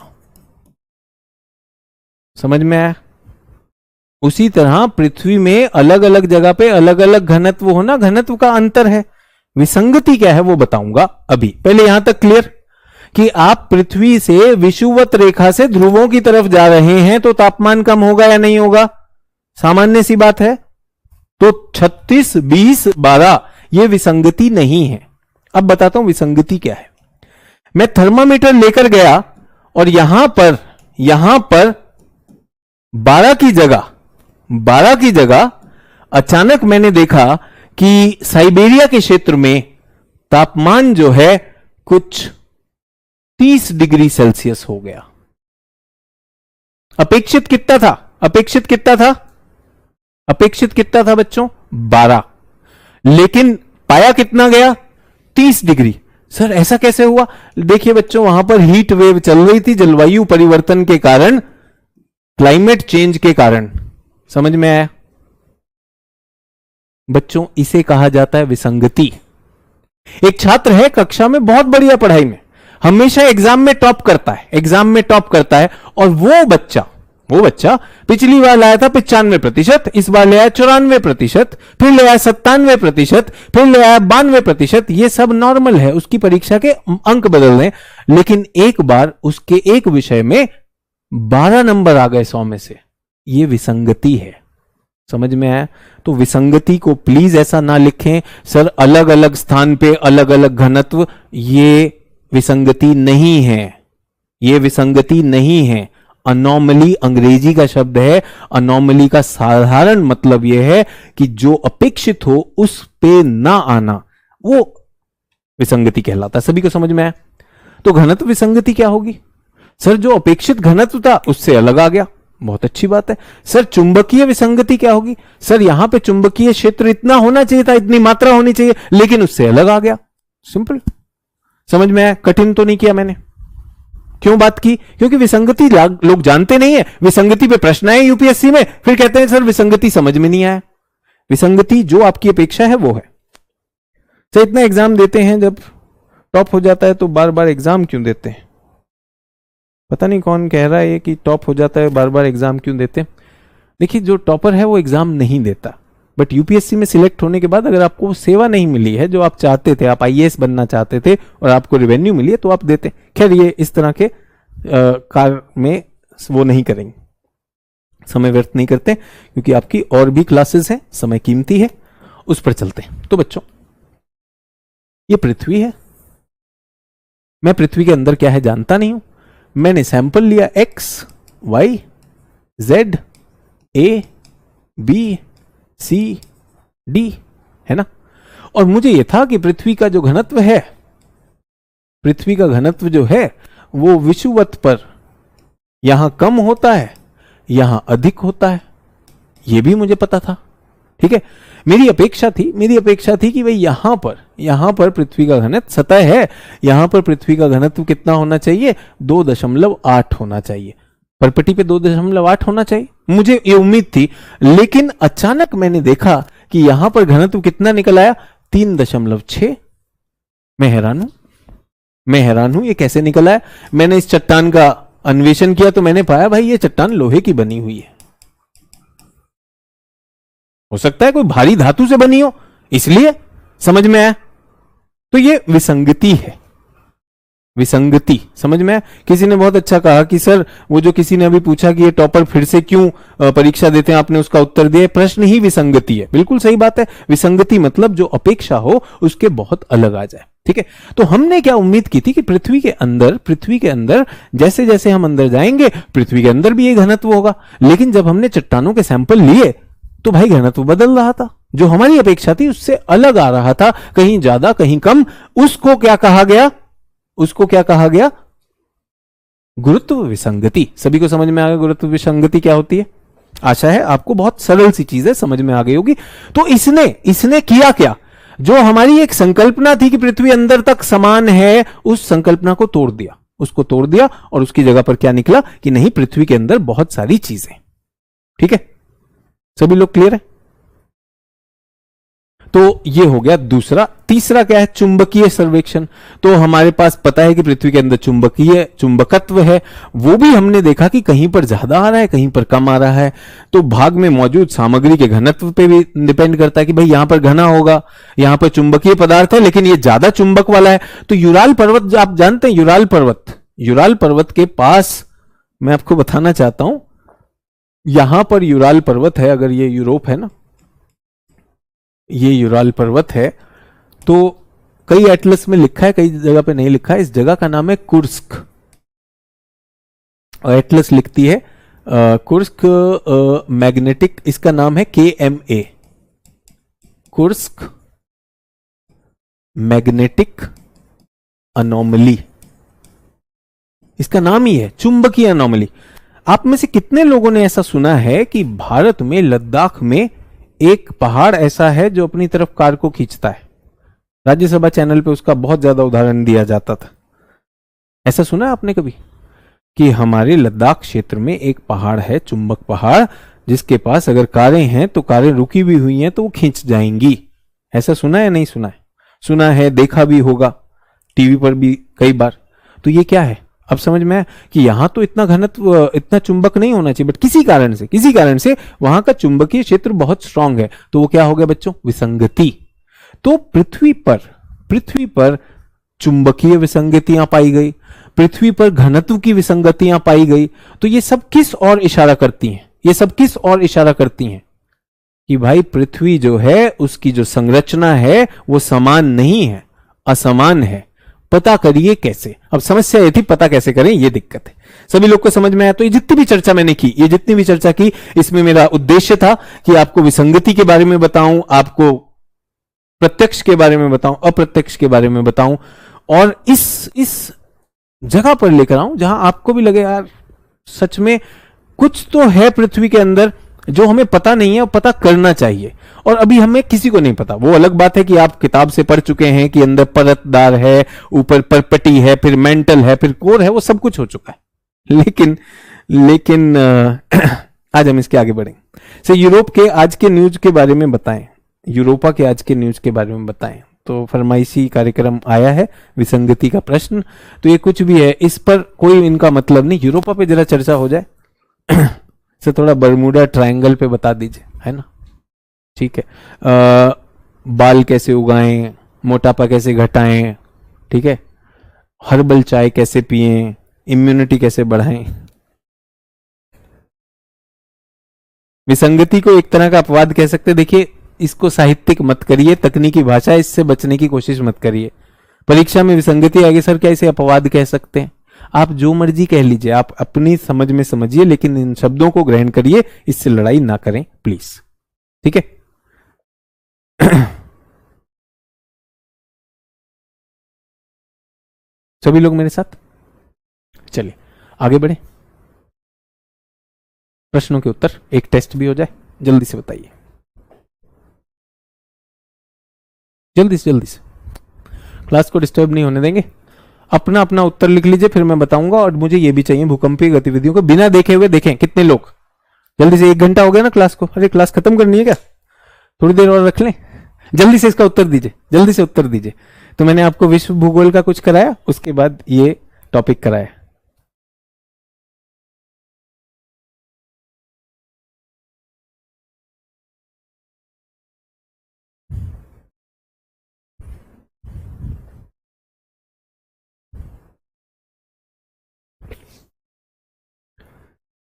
S1: समझ में आया? उसी तरह पृथ्वी में अलग अलग जगह पे अलग अलग घनत्व होना, घनत्व का अंतर है। विसंगति क्या है वो बताऊंगा अभी। पहले यहां तक क्लियर कि आप पृथ्वी से विषुवत रेखा से ध्रुवों की तरफ जा रहे हैं तो तापमान कम होगा या नहीं होगा? सामान्य सी बात है। तो 36, 20, 12 ये विसंगति नहीं है। अब बताता हूं विसंगति क्या है। मैं थर्मामीटर लेकर गया और यहां पर 12 की जगह अचानक मैंने देखा कि साइबेरिया के क्षेत्र में तापमान जो है कुछ 30 डिग्री सेल्सियस हो गया। अपेक्षित कितना था? अपेक्षित कितना था? अपेक्षित कितना था बच्चों? 12, लेकिन पाया कितना गया? 30 डिग्री। सर ऐसा कैसे हुआ? देखिए बच्चों, वहां पर हीट वेव चल रही थी, जलवायु परिवर्तन के कारण, क्लाइमेट चेंज के कारण। समझ में आया बच्चों? इसे कहा जाता है विसंगति। एक छात्र है कक्षा में बहुत बढ़िया पढ़ाई में, हमेशा एग्जाम में टॉप करता है, एग्जाम में टॉप करता है, और वो बच्चा पिछली बार लाया था 95%, इस बार ले आया 94%, फिर ले आया 97%, फिर ले आया 92%। ये सब नॉर्मल है, उसकी परीक्षा के अंक बदल रहे हैं, लेकिन एक बार उसके एक विषय में 12 नंबर आ गए 100 में से। ये विसंगति है। समझ में आया? तो विसंगति को प्लीज ऐसा ना लिखें सर अलग अलग स्थान पे अलग अलग घनत्व, ये विसंगति नहीं है, ये विसंगति नहीं है। अनोमली अंग्रेजी का शब्द है। अनोमली का साधारण मतलब यह है कि जो अपेक्षित हो उस पे ना आना, वो विसंगति कहलाता है। सभी को समझ में आया? तो घनत्व विसंगति क्या होगी? सर जो अपेक्षित घनत्व था उससे अलग आ गया, बहुत अच्छी बात है। सर चुंबकीय विसंगति क्या होगी? सर यहां पे चुंबकीय क्षेत्र इतना होना चाहिए था, इतनी मात्रा होनी चाहिए, लेकिन उससे अलग आ गया। सिंपल। समझ में आया? कठिन तो नहीं किया मैंने। क्यों बात की? क्योंकि विसंगति लोग जानते नहीं है। विसंगति पे प्रश्न आए यूपीएससी में, फिर कहते हैं सर विसंगति समझ में नहीं आया। विसंगति जो आपकी अपेक्षा है वो है। सर इतना एग्जाम देते हैं, जब टॉप हो जाता है तो बार बार एग्जाम क्यों देते हैं? पता नहीं कौन कह रहा है कि टॉप हो जाता है बार बार एग्जाम क्यों देते हैं। देखिए जो टॉपर है वो एग्जाम नहीं देता, बट यूपीएससी में सिलेक्ट होने के बाद अगर आपको सेवा नहीं मिली है जो आप चाहते थे, आप आईएएस बनना चाहते थे और आपको रेवेन्यू मिली है, तो आप देते। खैर ये इस तरह के कार्य में वो नहीं करेंगे, समय व्यर्थ नहीं करते, क्योंकि आपकी और भी क्लासेस हैं, समय कीमती है, उस पर चलते हैं। तो बच्चों ये पृथ्वी है, मैं पृथ्वी के अंदर क्या है जानता नहीं हूं। मैंने सैंपल लिया x, y, z, a, b, c, d, है ना, और मुझे यह था कि पृथ्वी का जो घनत्व है, पृथ्वी का घनत्व जो है वो विषुवत पर यहां कम होता है, यहां अधिक होता है, यह भी मुझे पता था। ठीक है, मेरी अपेक्षा थी कि भाई यहां पर पृथ्वी का घनत्व, सतह है, यहां पर पृथ्वी का घनत्व कितना होना चाहिए? 2.8 होना चाहिए, परपटी पे 2.8 होना चाहिए, मुझे ये उम्मीद थी। लेकिन अचानक मैंने देखा कि यहां पर घनत्व कितना निकल आया? 3.6। मैं हैरान हूं ये कैसे निकल आया। मैंने इस चट्टान का अन्वेषण किया तो मैंने पाया भाई ये चट्टान लोहे की बनी हुई है। हो सकता है कोई भारी धातु से बनी हो, इसलिए। समझ में आया? तो ये विसंगति है, विसंगति। समझ में आया? किसी ने बहुत अच्छा कहा कि सर वो जो किसी ने अभी पूछा कि ये टॉपर फिर से क्यों परीक्षा देते हैं, आपने उसका उत्तर दिया, प्रश्न ही विसंगति है। बिल्कुल सही बात है। विसंगति मतलब जो अपेक्षा हो उसके बहुत अलग आ जाए। ठीक है, तो हमने क्या उम्मीद की थी कि पृथ्वी के अंदर जैसे जैसे हम अंदर जाएंगे पृथ्वी के अंदर भी ये घनत्व होगा। लेकिन जब हमने चट्टानों के सैंपल लिए तो भाई घनत्व बदल रहा था, जो हमारी अपेक्षा थी उससे अलग आ रहा था, कहीं ज्यादा कहीं कम। उसको क्या कहा गया? गुरुत्व विसंगति। सभी को समझ में आ गया गुरुत्व विसंगति क्या होती है? आशा है आपको बहुत सरल सी चीज है, समझ में आ गई होगी। तो इसने किया क्या? जो हमारी एक संकल्पना थी कि पृथ्वी अंदर तक समान है, उस संकल्पना को तोड़ दिया, और उसकी जगह पर क्या निकला कि नहीं, पृथ्वी के अंदर बहुत सारी चीजें। ठीक है, सभी लोग क्लियर है? तो ये हो गया दूसरा। तीसरा क्या है? चुंबकीय सर्वेक्षण। तो हमारे पास पता है कि पृथ्वी के अंदर चुंबकत्व है, वो भी हमने देखा कि कहीं पर ज्यादा आ रहा है, कहीं पर कम आ रहा है। तो भाग में मौजूद सामग्री के घनत्व पे भी डिपेंड करता है कि भाई यहां पर घना होगा, यहां पर चुंबकीय पदार्थ है लेकिन ये ज्यादा चुंबक वाला है। तो यूराल पर्वत, आप जानते हैं यूराल पर्वत के पास, मैं आपको बताना चाहता हूं, यहां पर यूराल पर्वत है, अगर ये यूरोप है ना, ये यूराल पर्वत है, तो कई एटलस में लिखा है, कई जगह पे नहीं लिखा है। इस जगह का नाम है कुर्स्क, और एटलस लिखती है कुर्स्क मैग्नेटिक, इसका नाम है KMA, कुर्स्क मैग्नेटिक अनोमली। इसका नाम ही है चुंबकीय अनोमली। आप में से कितने लोगों ने ऐसा सुना है कि भारत में लद्दाख में एक पहाड़ ऐसा है जो अपनी तरफ कार को खींचता है? राज्यसभा चैनल पे उसका बहुत ज्यादा उदाहरण दिया जाता था। ऐसा सुना है आपने कभी कि हमारे लद्दाख क्षेत्र में एक पहाड़ है, चुंबक पहाड़, जिसके पास अगर कारें हैं तो कारें रुकी भी हुई हैं तो वो खींच जाएंगी? ऐसा सुना है? नहीं सुना है? सुना है, देखा भी होगा टीवी पर भी कई बार। तो ये क्या है? अब समझ में आया कि यहां तो इतना घनत्व, इतना चुंबक नहीं होना चाहिए, बट किसी कारण से वहां का चुंबकीय क्षेत्र बहुत स्ट्रांग है। तो वो क्या हो गया बच्चों? विसंगति। तो पृथ्वी पर चुंबकीय विसंगतियां पाई गई, पृथ्वी पर घनत्व की विसंगतियां पाई गई। तो ये सब किस ओर इशारा करती हैं? ये सब किस ओर इशारा करती हैं? कि भाई पृथ्वी जो है उसकी जो संरचना है वो समान नहीं है, असमान है। पता करिए कैसे। अब समस्या ये थी पता कैसे करें, ये दिक्कत है। सभी लोग को समझ में आया? तो ये जितनी भी चर्चा मैंने की, ये जितनी भी चर्चा की, इसमें मेरा उद्देश्य था कि आपको विसंगति के बारे में बताऊं, आपको प्रत्यक्ष के बारे में बताऊं, अप्रत्यक्ष के बारे में बताऊं, और इस जगह पर लेकर आऊं जहां आपको भी लगे यार सच में कुछ तो है पृथ्वी के अंदर जो हमें पता नहीं है और पता करना चाहिए। और अभी हमें किसी को नहीं पता। वो अलग बात है कि आप किताब से पढ़ चुके हैं कि अंदर परतदार है, ऊपर परपटी है, फिर मेंटल है, फिर कोर है, वो सब कुछ हो चुका है। लेकिन आज हम इसके आगे बढ़ेंगे। यूरोप के आज के न्यूज के बारे में बताएं, यूरोपा के आज के न्यूज के बारे में बताएं। तो फरमाइशी कार्यक्रम आया है विसंगति का प्रश्न। तो ये कुछ भी है, इस पर कोई इनका मतलब नहीं। यूरोपा पे जरा चर्चा हो जाए से थोड़ा बर्मुडा ट्रायंगल पे बता दीजिए, है ना? ठीक है। बाल कैसे उगाएं, मोटापा कैसे घटाएं, ठीक है, हर्बल चाय कैसे पिएं, इम्यूनिटी कैसे बढ़ाएं। विसंगति को एक तरह का अपवाद कह सकते। देखिए, इसको साहित्यिक मत करिए, तकनीकी भाषा, इससे बचने की कोशिश मत करिए। परीक्षा में विसंगति आएगी, सर क्या इसे अपवाद कह सकते हैं? आप जो मर्जी कह लीजिए, आप अपनी समझ में समझिए, लेकिन इन शब्दों को ग्रहण करिए, इससे लड़ाई ना करें प्लीज, ठीक है? सभी लोग मेरे साथ चलिए आगे बढ़े। प्रश्नों के उत्तर, एक टेस्ट भी हो जाए। जल्दी से बताइए, जल्दी से क्लास को डिस्टर्ब नहीं होने देंगे। अपना अपना उत्तर लिख लीजिए, फिर मैं बताऊंगा। और मुझे ये भी चाहिए भूकंपीय गतिविधियों को बिना देखे हुए देखें कितने लोग। जल्दी से, 1 घंटा हो गया ना क्लास को। अरे क्लास खत्म करनी है क्या? थोड़ी देर और रख लें। जल्दी से इसका उत्तर दीजिए, जल्दी से उत्तर दीजिए। तो मैंने आपको विश्व भूगोल का कुछ कराया, उसके बाद ये टॉपिक कराया।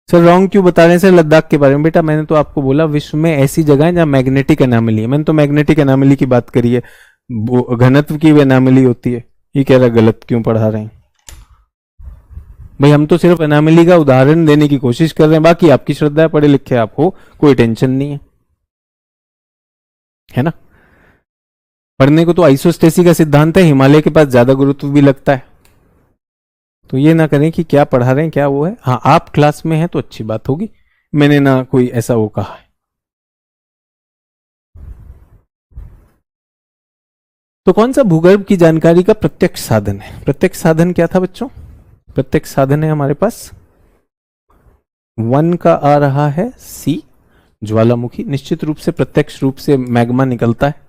S1: सर रॉन्ग क्यों बता रहे हैं सर लद्दाख के बारे में? बेटा मैंने तो आपको बोला विश्व में ऐसी जगह है जहां मैग्नेटिक एनामली है। मैंने तो मैग्नेटिक एनामली की बात करी है, घनत्व की एनामली होती है। ये कह रहा गलत क्यों पढ़ा रहे हैं भाई? हम तो सिर्फ एनामली का उदाहरण देने की कोशिश कर रहे हैं। बाकी आपकी श्रद्धा है, पढ़े लिखे आप हो, कोई टेंशन नहीं है ना? पढ़ने को तो आइसोस्टेसी का सिद्धांत है, हिमालय के पास ज्यादा गुरुत्व भी लगता है। तो ये ना करें कि क्या पढ़ा रहे हैं क्या वो है। हाँ, आप क्लास में हैं तो अच्छी बात होगी, मैंने ना कोई ऐसा वो कहा है। तो कौन सा भूगर्भ की जानकारी का प्रत्यक्ष साधन है? प्रत्यक्ष साधन क्या था बच्चों? प्रत्यक्ष साधन है हमारे पास 1 का आ रहा है सी, ज्वालामुखी। निश्चित रूप से प्रत्यक्ष रूप से मैग्मा निकलता है।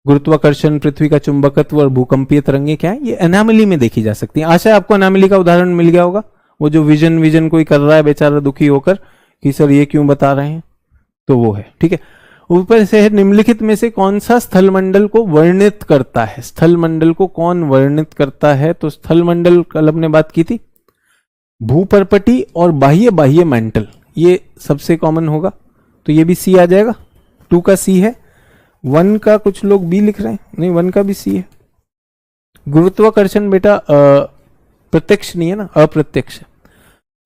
S1: गुरुत्वाकर्षण, पृथ्वी का चुंबकत्व और भूकंपीय तरंगे क्या है? ये एनामली में देखी जा सकती है। आशा है आपको एनामली का उदाहरण मिल गया होगा। वो जो विजन कोई कर रहा है बेचारा दुखी होकर कि सर ये क्यों बता रहे हैं, तो वो है, ठीक है। ऊपर से है, निम्नलिखित में से कौन सा स्थलमंडल को वर्णित करता है? स्थलमंडल को कौन वर्णित करता है? तो स्थलमंडल कल हमने बात की थी, भूपर्पटी और बाह्य मेंटल, ये सबसे कॉमन होगा। तो ये भी सी आ जाएगा। 2 का सी है, 1 का कुछ लोग बी लिख रहे हैं, नहीं 1 का भी सी है। गुरुत्वाकर्षण बेटा प्रत्यक्ष नहीं है ना, अप्रत्यक्ष।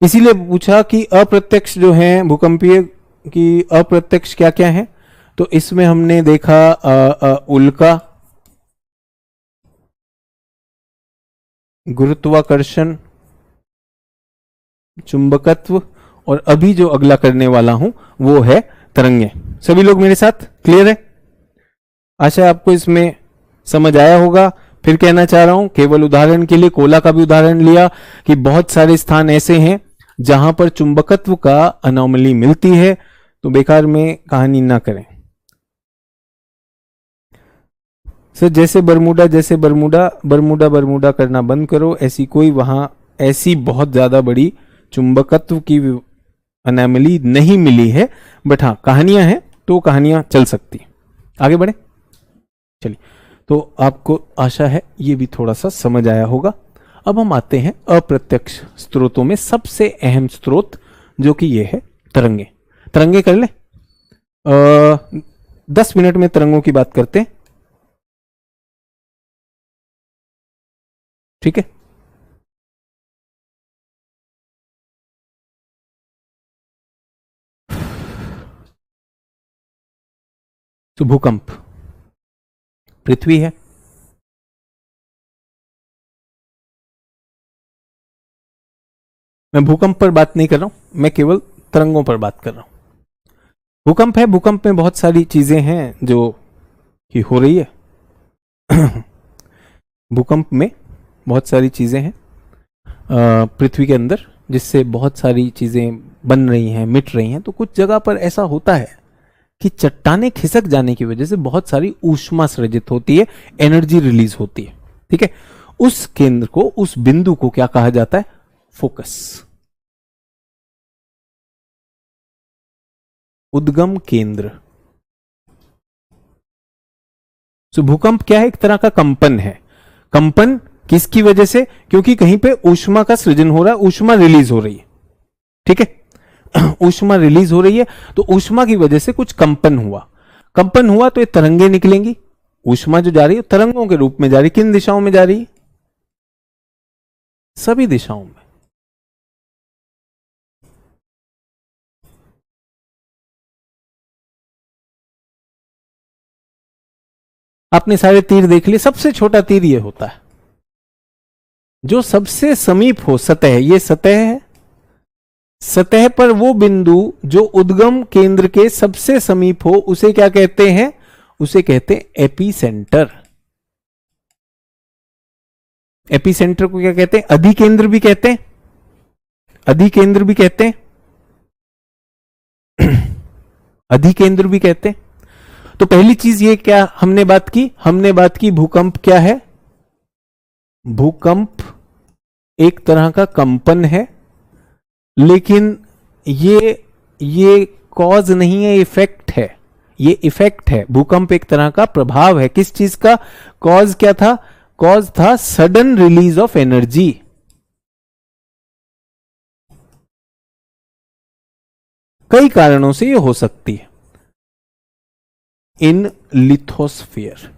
S1: इसीलिए पूछा कि अप्रत्यक्ष जो है भूकंपीय की अप्रत्यक्ष क्या क्या है। तो इसमें हमने देखा उल्का, गुरुत्वाकर्षण, चुंबकत्व, और अभी जो अगला करने वाला हूं वो है तरंगे। सभी लोग मेरे साथ क्लियर है? आशा आपको इसमें समझ आया होगा। फिर कहना चाह रहा हूं, केवल उदाहरण के लिए कोला का भी उदाहरण लिया कि बहुत सारे स्थान ऐसे हैं जहां पर चुंबकत्व का अनोमली मिलती है, तो बेकार में कहानी ना करें। सर जैसे बरमूडा, जैसे बरमूडा, बरमूडा बरमूडा करना बंद करो, ऐसी कोई वहां ऐसी बहुत ज्यादा बड़ी चुंबकत्व की अनोमली नहीं मिली है, बट हाँ कहानियां हैं तो कहानियां चल सकती। आगे बढ़े, चलिए। तो आपको आशा है ये भी थोड़ा सा समझ आया होगा। अब हम आते हैं अप्रत्यक्ष स्रोतों में सबसे अहम स्रोत, जो कि ये है तरंगे। तरंगे कर ले, 10 मिनट में तरंगों की बात करते हैं, ठीक है? तो भूकंप, पृथ्वी है, मैं भूकंप पर बात नहीं कर रहा हूं, मैं केवल तरंगों पर बात कर रहा हूं। भूकंप है, भूकंप में बहुत सारी चीजें हैं जो कि हो रही है। भूकंप में बहुत सारी चीजें हैं पृथ्वी के अंदर, जिससे बहुत सारी चीजें बन रही हैं, मिट रही हैं। तो कुछ जगह पर ऐसा होता है कि चट्टानें खिसक जाने की वजह से बहुत सारी ऊष्मा सृजित होती है, एनर्जी रिलीज होती है, ठीक है? उस केंद्र को, उस बिंदु को क्या कहा जाता है? फोकस, उद्गम केंद्र। तो भूकंप क्या है? एक तरह का कंपन है। कंपन किसकी वजह से? क्योंकि कहीं पे ऊष्मा का सृजन हो रहा है, ऊष्मा रिलीज हो रही है, ठीक है? ऊष्मा रिलीज हो रही है, तो ऊष्मा की वजह से कुछ कंपन हुआ। कंपन हुआ तो ये तरंगे निकलेंगी। ऊष्मा जो जा रही है तरंगों के रूप में जा रही है। किन दिशाओं में जा रही है? सभी दिशाओं में। आपने सारे तीर देख लिए, सबसे छोटा तीर ये होता है जो सबसे समीप हो सतह। ये सतह है, सतह पर वो बिंदु जो उद्गम केंद्र के सबसे समीप हो, उसे क्या कहते हैं? उसे कहते हैं एपीसेंटर। एपीसेंटर को क्या कहते हैं? अधिकेंद्र भी कहते हैं, अधिकेंद्र भी कहते हैं, अधिकेंद्र भी कहते हैं। तो पहली चीज ये क्या हमने बात की? हमने बात की भूकंप क्या है? भूकंप एक तरह का कंपन है, लेकिन ये कॉज नहीं है, इफेक्ट है। ये इफेक्ट है। भूकंप एक तरह का प्रभाव है। किस चीज का? कॉज क्या था? कॉज था सडन रिलीज ऑफ एनर्जी। कई कारणों से ये हो सकती है। इन लिथोस्फीयर,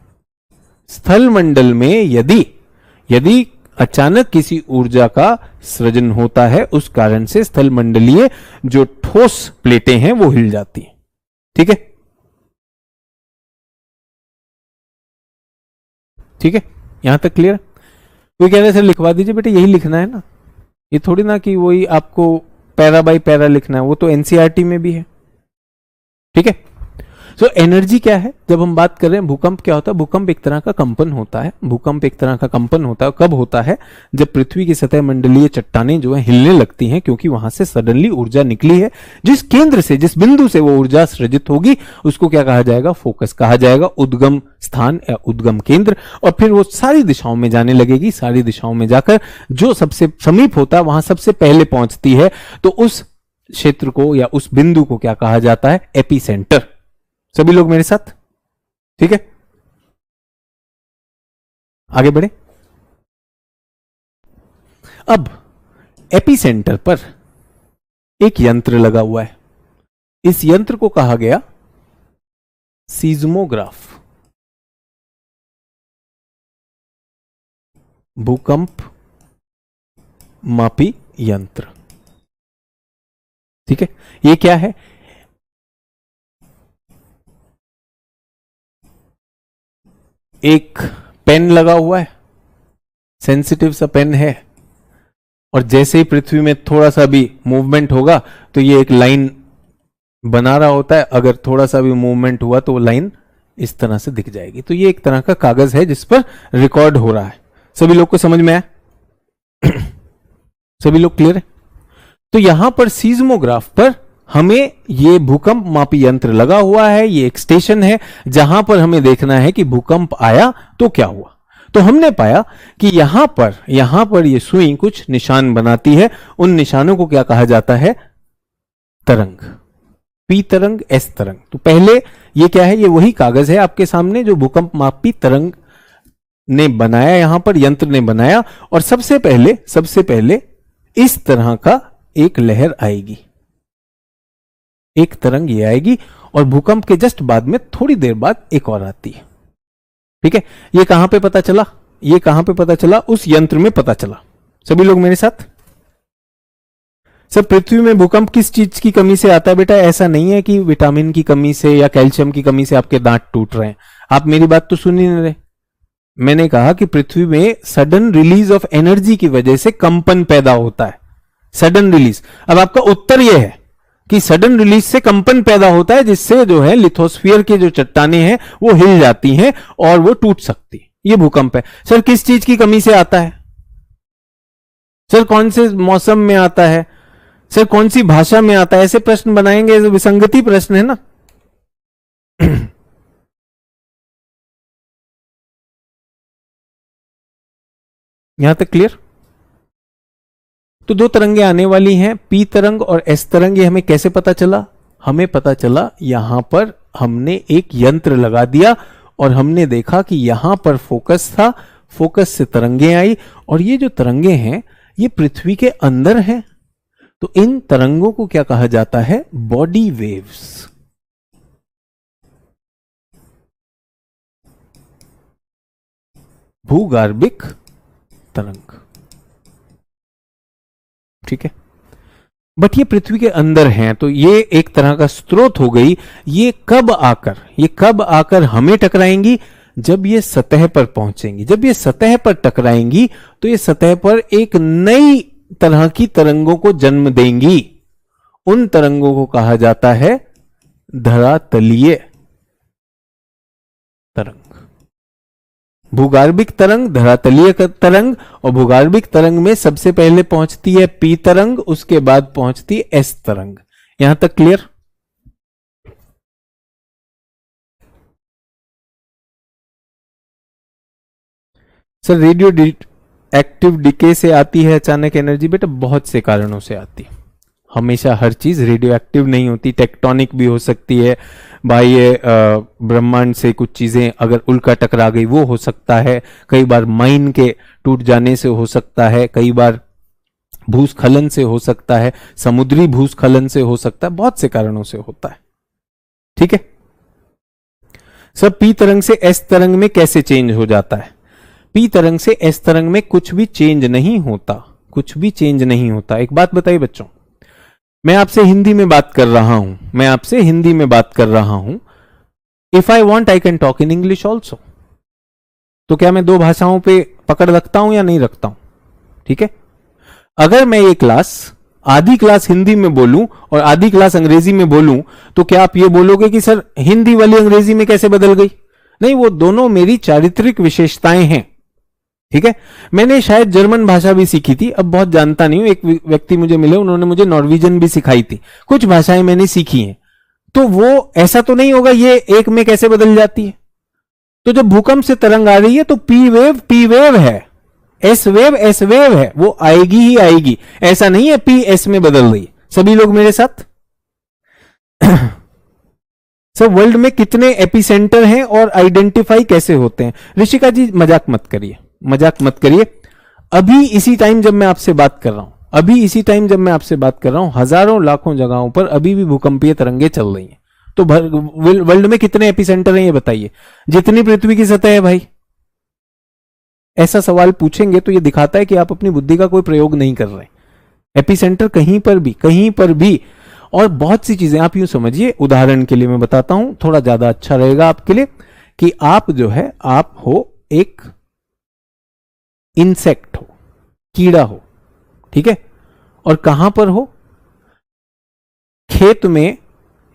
S1: स्थल मंडल में यदि अचानक किसी ऊर्जा का सृजन होता है, उस कारण से स्थल मंडलीय जो ठोस प्लेटें हैं वो हिल जाती हैं, ठीक है? ठीक है, यहां तक क्लियर? कोई कह रहे सर लिखवा दीजिए। बेटे यही लिखना है ना, ये थोड़ी ना कि वही आपको पैरा बाय पैरा लिखना है, वो तो एनसीईआरटी में भी है, ठीक है? सो एनर्जी क्या है? जब हम बात कर रहे हैं भूकंप क्या होता है? भूकंप एक तरह का कंपन होता है। भूकंप एक तरह का कंपन होता है। कब होता है? जब पृथ्वी की सतह मंडलीय चट्टानें जो है हिलने लगती हैं, क्योंकि वहां से सडनली ऊर्जा निकली है। जिस केंद्र से, जिस बिंदु से वो ऊर्जा सृजित होगी, उसको क्या कहा जाएगा? फोकस कहा जाएगा, उद्गम स्थान या उद्गम केंद्र। और फिर वो सारी दिशाओं में जाने लगेगी। सारी दिशाओं में जाकर जो सबसे समीप होता है वहां सबसे पहले पहुंचती है। तो उस क्षेत्र को या उस बिंदु को क्या कहा जाता है? एपीसेंटर। सभी लोग मेरे साथ, ठीक है? आगे बढ़े। अब एपीसेंटर पर एक यंत्र लगा हुआ है। इस यंत्र को कहा गया सीज्मोग्राफ, भूकंप मापी यंत्र, ठीक है? ये क्या है? एक पेन लगा हुआ है, सेंसिटिव सा पेन है, और जैसे ही पृथ्वी में थोड़ा सा भी मूवमेंट होगा तो ये एक लाइन बना रहा होता है, अगर थोड़ा सा भी मूवमेंट हुआ तो वो लाइन इस तरह से दिख जाएगी। तो ये एक तरह का कागज है जिस पर रिकॉर्ड हो रहा है। सभी लोग को समझ में आया? सभी लोग क्लियर है? तो यहां पर सीज्मोग्राफ पर हमें ये भूकंप मापी यंत्र लगा हुआ है, ये एक स्टेशन है जहां पर हमें देखना है कि भूकंप आया तो क्या हुआ। तो हमने पाया कि यहां पर ये सुई कुछ निशान बनाती है। उन निशानों को क्या कहा जाता है? तरंग। पी तरंग, एस तरंग। तो पहले ये क्या है? ये वही कागज है आपके सामने जो भूकंप मापी तरंग ने बनाया, यहां पर यंत्र ने बनाया। और सबसे पहले इस तरह का एक लहर आएगी, एक तरंग ये आएगी, और भूकंप के जस्ट बाद में थोड़ी देर बाद एक और आती है। ठीक है? ये कहां पे पता चला? ये कहां पे पता चला? उस यंत्र में पता चला। सभी लोग मेरे साथ? सर, पृथ्वी में भूकंप किस चीज की कमी से आता है बेटा? ऐसा नहीं है कि विटामिन की कमी से या कैल्शियम की कमी से आपके दांत टूट रहे हैं। आप मेरी बात तो सुन ही नहीं रहे। मैंने कहा कि पृथ्वी में सडन रिलीज ऑफ एनर्जी की वजह से कंपन पैदा होता है। Sudden release. अब आपका उत्तर यह है कि सडन रिलीज से कंपन पैदा होता है, जिससे जो है लिथोस्फीयर की जो चट्टानें हैं वो हिल जाती हैं और वो टूट सकती है। ये भूकंप है। सर, किस चीज की कमी से आता है? सर, कौन से मौसम में आता है? सर, कौन सी भाषा में आता है? ऐसे प्रश्न बनाएंगे, विसंगति प्रश्न है ना। यहां तक क्लियर? तो दो तरंगे आने वाली हैं, पी तरंग और एस तरंग। ये हमें कैसे पता चला? हमें पता चला यहां पर हमने एक यंत्र लगा दिया और हमने देखा कि यहां पर फोकस था, फोकस से तरंगे आई, और ये जो तरंगे हैं ये पृथ्वी के अंदर हैं। तो इन तरंगों को क्या कहा जाता है? Body waves. भूगार्भिक तरंग। ठीक है? बट ये पृथ्वी के अंदर हैं, तो ये एक तरह का स्रोत हो गई। ये कब आकर हमें टकराएंगी? जब ये सतह पर पहुंचेंगी। जब ये सतह पर टकराएंगी तो ये सतह पर एक नई तरह की तरंगों को जन्म देंगी। उन तरंगों को कहा जाता है धरातलीय तरंग। भूगार्भिक तरंग, धरातलीय तरंग, और भूगार्भिक तरंग में सबसे पहले पहुंचती है पी तरंग, उसके बाद पहुंचती है एस तरंग। यहां तक clear? Sir, radio active decay से आती है अचानक एनर्जी? बेटा, बहुत से कारणों से आती है। हमेशा हर चीज रेडियो एक्टिव नहीं होती। टेक्टोनिक भी हो सकती है, बाह्य ब्रह्मांड से कुछ चीजें अगर उल्का टकरा गई वो हो सकता है। कई बार माइन के टूट जाने से हो सकता है, कई बार भूस्खलन से हो सकता है, समुद्री भूस्खलन से हो सकता है, बहुत से कारणों से होता है। ठीक है? सब पी तरंग से एस तरंग में कैसे चेंज हो जाता है? पी तरंग से एस तरंग में कुछ भी चेंज नहीं होता, कुछ भी चेंज नहीं होता। एक बात बताइए बच्चों, मैं आपसे हिंदी में बात कर रहा हूं, if I want I can talk in English also. तो क्या मैं दो भाषाओं पे पकड़ रखता हूं या नहीं रखता हूं? ठीक है? अगर मैं ये आधी क्लास हिंदी में बोलूं और आधी क्लास अंग्रेजी में बोलूं, तो क्या आप ये बोलोगे कि सर हिंदी वाली अंग्रेजी में कैसे बदल गई? नहीं, वो दोनों मेरी चारित्रिक विशेषताएं हैं। ठीक है? मैंने शायद जर्मन भाषा भी सीखी थी, अब बहुत जानता नहीं हूं। एक व्यक्ति मुझे मिले, उन्होंने मुझे नॉर्वेजियन भी सिखाई थी। कुछ भाषाएं मैंने सीखी हैं। तो वो ऐसा तो नहीं होगा ये एक में कैसे बदल जाती है? तो जब भूकंप से तरंग आ रही है तो पी वेव है, एस वेव है, वो आएगी ही आएगी। ऐसा नहीं है पी एस में बदल रही। सभी लोग मेरे साथ? सर, वर्ल्ड में कितने एपिसेंटर हैं और आइडेंटिफाई कैसे होते हैं? ऋषिका जी, मजाक मत करिए। अभी इसी टाइम जब मैं आपसे बात कर रहा हूं, हजारों लाखों जगहों पर अभी भी भूकंपीय तरंगे चल रही हैं। तो वर्ल्ड में कितने एपिसेंटर हैं ये बताइए? जितनी पृथ्वी की सतह है भाई। ऐसा सवाल पूछेंगे तो ये दिखाता है कि आप अपनी बुद्धि का कोई प्रयोग नहीं कर रहे। एपिसेंटर कहीं पर भी। और बहुत सी चीजें आप यूं समझिए, उदाहरण के लिए मैं बताता हूं, थोड़ा ज्यादा अच्छा रहेगा आपके लिए, कि आप जो है, आप हो एक इंसेक्ट हो, कीड़ा हो। ठीक है, और कहां पर हो, खेत में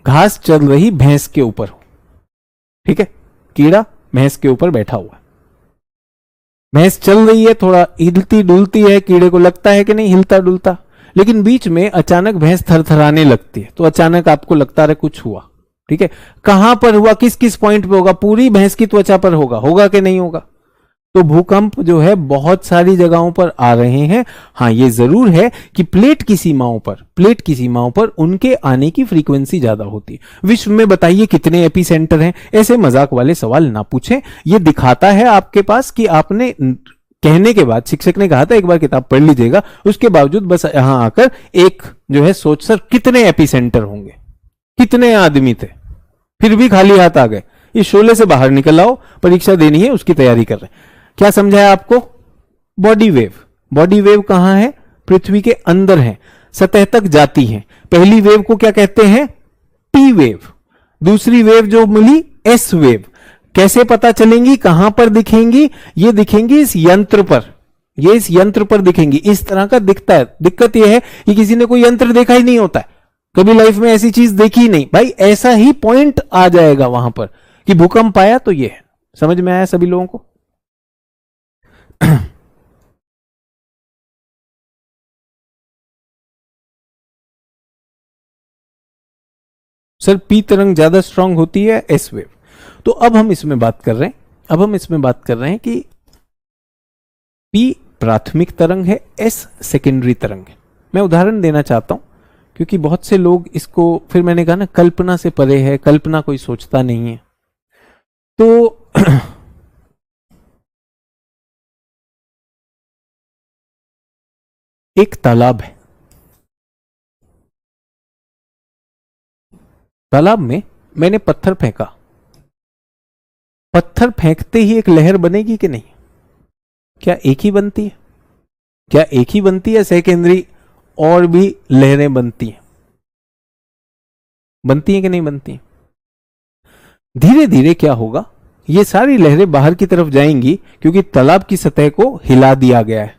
S1: घास चल रही भैंस के ऊपर हो, ठीक है, कीड़ा भैंस के ऊपर बैठा हुआ, भैंस चल रही है, थोड़ा हिलती डुलती है, कीड़े को लगता है कि नहीं हिलता डुलता, लेकिन बीच में अचानक भैंस थरथराने लगती है, तो अचानक आपको लगता है कुछ हुआ, ठीक है, कहां पर हुआ, किस किस पॉइंट पे होगा, पूरी भैंस की त्वचा पर होगा, होगा कि नहीं होगा। तो भूकंप जो है बहुत सारी जगहों पर आ रहे हैं। हाँ, ये जरूर है कि प्लेट की सीमाओं पर उनके आने की फ्रीक्वेंसी ज्यादा होती है। विश्व में बताइए कितने एपिसेंटर हैं, ऐसे मजाक वाले सवाल ना पूछें। ये दिखाता है आपके पास कि आपने कहने के बाद, शिक्षक ने कहा था एक बार किताब पढ़ लीजिएगा, उसके बावजूद बस यहां आकर एक जो है सोच सर कितने एपिसेंटर होंगे, कितने आदमी थे, फिर भी खाली हाथ आ गए। इस शोले से बाहर निकल आओ, परीक्षा देनी है, उसकी तैयारी कर रहे हैं। क्या समझाया आपको, बॉडी वेव, बॉडी वेव कहां है, पृथ्वी के अंदर है, सतह तक जाती है। पहली वेव को क्या कहते हैं, टी वेव, दूसरी वेव जो मिली एस वेव। कैसे पता चलेंगी, कहां पर दिखेंगी, ये दिखेंगी इस यंत्र पर, ये इस यंत्र पर दिखेंगी, इस तरह का दिखता है। दिक्कत यह है कि किसी ने कोई यंत्र देखा ही नहीं होता है, कभी लाइफ में ऐसी चीज देखी ही नहीं, भाई ऐसा ही पॉइंट आ जाएगा वहां पर कि भूकंप आया, तो ये है। समझ में आया सभी लोगों को। सर पी तरंग ज्यादा स्ट्रांग होती है एस वेव। तो अब हम इसमें बात कर रहे हैं कि पी प्राथमिक तरंग है, एस सेकेंडरी तरंग है। मैं उदाहरण देना चाहता हूं क्योंकि बहुत से लोग इसको, फिर मैंने कहा ना कल्पना से परे है, कल्पना कोई सोचता नहीं है। तो एक तालाब है, तालाब में मैंने पत्थर फेंका, पत्थर फेंकते ही एक लहर बनेगी कि नहीं, क्या एक ही बनती है, क्या एक ही बनती है, सेकेंडरी और भी लहरें बनती हैं, बनती हैं कि नहीं बनती हैं। धीरे धीरे क्या होगा, ये सारी लहरें बाहर की तरफ जाएंगी क्योंकि तालाब की सतह को हिला दिया गया है,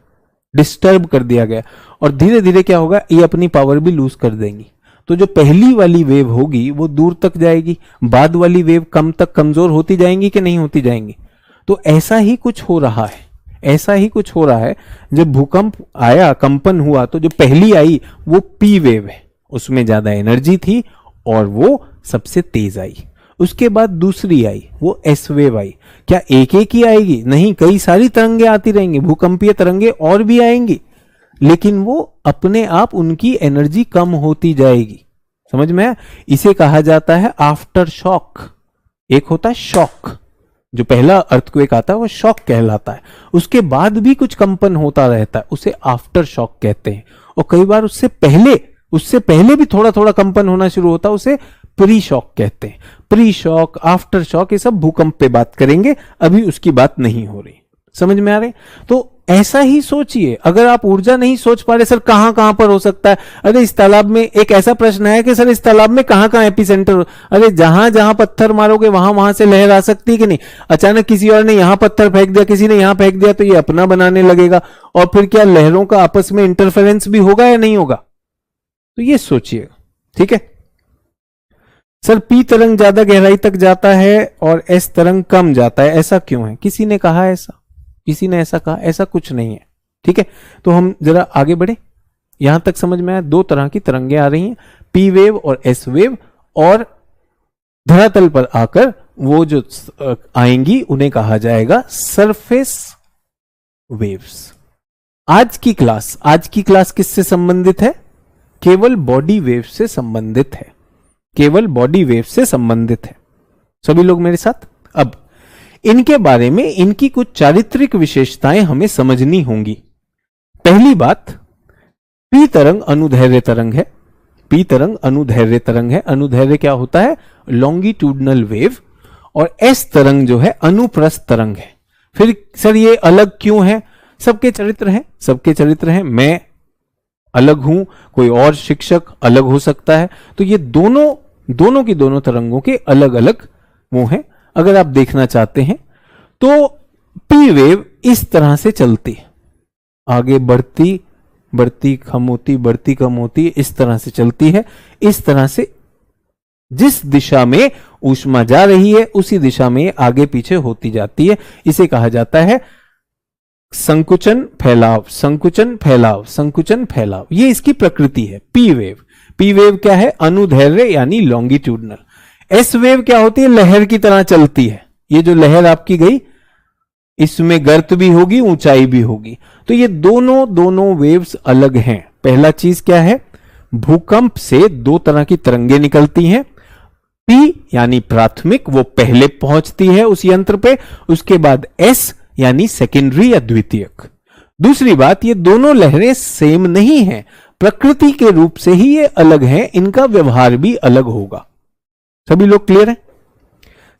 S1: डिस्टर्ब कर दिया गया, और धीरे धीरे क्या होगा, ये अपनी पावर भी लूज कर देंगी। तो जो पहली वाली वेव होगी वो दूर तक जाएगी, बाद वाली वेव कम तक कमजोर होती जाएंगी कि नहीं होती जाएंगी। तो ऐसा ही कुछ हो रहा है, ऐसा ही कुछ हो रहा है। जब भूकंप आया, कंपन हुआ, तो जो पहली आई वो पी वेव है, उसमें ज्यादा एनर्जी थी और वो सबसे तेज आई। उसके बाद दूसरी आई, वो एस वेव आई। क्या एक एक ही आएगी, नहीं, कई सारी तरंगे आती रहेंगी, भूकंपीय तरंगे और भी आएंगी, लेकिन वो अपने आप उनकी एनर्जी कम होती जाएगी। समझ में आया? इसे कहा जाता है आफ्टर शॉक। एक होता है शॉक, जो पहला अर्थक्वेक आता है वो शॉक कहलाता है, उसके बाद भी कुछ कंपन होता रहता है, उसे आफ्टर शॉक कहते हैं। और कई बार उससे पहले भी थोड़ा थोड़ा कंपन होना शुरू होता है, उसे प्री शॉक कहते हैं। प्री शॉक, आफ्टर शॉक, ये सब भूकंप पे बात करेंगे, अभी उसकी बात नहीं हो रही। समझ में आ रहे? तो ऐसा ही सोचिए, अगर आप ऊर्जा नहीं सोच पा रहे सर कहां कहां पर हो सकता है, अरे इस तालाब में एक ऐसा प्रश्न है कि सर इस तालाब में कहां कहां एपिसेंटर, अरे जहां जहां पत्थर मारोगे वहां वहां से लहर आ सकती है कि नहीं। अचानक किसी और ने यहां पत्थर फेंक दिया, किसी ने यहां फेंक दिया, तो ये अपना बनाने लगेगा, और फिर क्या लहरों का आपस में इंटरफेरेंस भी होगा या नहीं होगा। तो ये सोचिएगा, ठीक है। सर पी तरंग ज्यादा गहराई तक जाता है और एस तरंग कम जाता है, ऐसा क्यों है? किसी ने कहा ऐसा, किसी ने ऐसा कहा, ऐसा कुछ नहीं है, ठीक है। तो हम जरा आगे बढ़े, यहां तक समझ में आया। दो तरह की तरंगें आ रही हैं, पी वेव और एस वेव, और धरातल पर आकर वो जो आएंगी उन्हें कहा जाएगा सरफेस वेव्स। आज की क्लास किससे संबंधित है? केवल बॉडी वेव से संबंधित है, केवल बॉडी वेव से संबंधित है। सभी लोग मेरे साथ? अब इनके बारे में, इनकी कुछ चारित्रिक विशेषताएं हमें समझनी होंगी। पहली बात, पी तरंग अनुदैर्घ्य तरंग है, पी तरंग अनुदैर्घ्य तरंग है। अनुदैर्घ्य क्या होता है? Longitudinal wave. और एस तरंग जो है अनुप्रस्थ तरंग है। फिर सर ये अलग क्यों है? सबके चरित्र हैं, सबके चरित्र हैं, मैं अलग हूं, कोई और शिक्षक अलग हो सकता है, तो ये दोनों की दोनों तरंगों के अलग अलग वो हैं। अगर आप देखना चाहते हैं तो पी वेव इस तरह से चलती है, आगे बढ़ती, बढ़ती कम होती, बढ़ती कम होती, इस तरह से चलती है। इस तरह से जिस दिशा में ऊष्मा जा रही है उसी दिशा में आगे पीछे होती जाती है। इसे कहा जाता है संकुचन फैलाव, संकुचन फैलाव, संकुचन फैलाव। ये इसकी प्रकृति है। पी वेव, पी वेव क्या है? अनुदैर्ध्य यानी लॉन्गिट्यूडनल। एस वेव क्या होती है? लहर की तरह चलती है। ये जो लहर आपकी गई, इसमें गर्त भी होगी, ऊंचाई भी होगी। तो ये दोनों वेव्स अलग हैं। पहला चीज क्या है? भूकंप से दो तरह की तरंगे निकलती हैं। पी यानी प्राथमिक, वो पहले पहुंचती है उस यंत्र पे। उसके बाद एस यानी सेकेंडरी या द्वितीयक। दूसरी बात, ये दोनों लहरें सेम नहीं हैं, प्रकृति के रूप से ही ये अलग हैं, इनका व्यवहार भी अलग होगा। सभी लोग क्लियर हैं?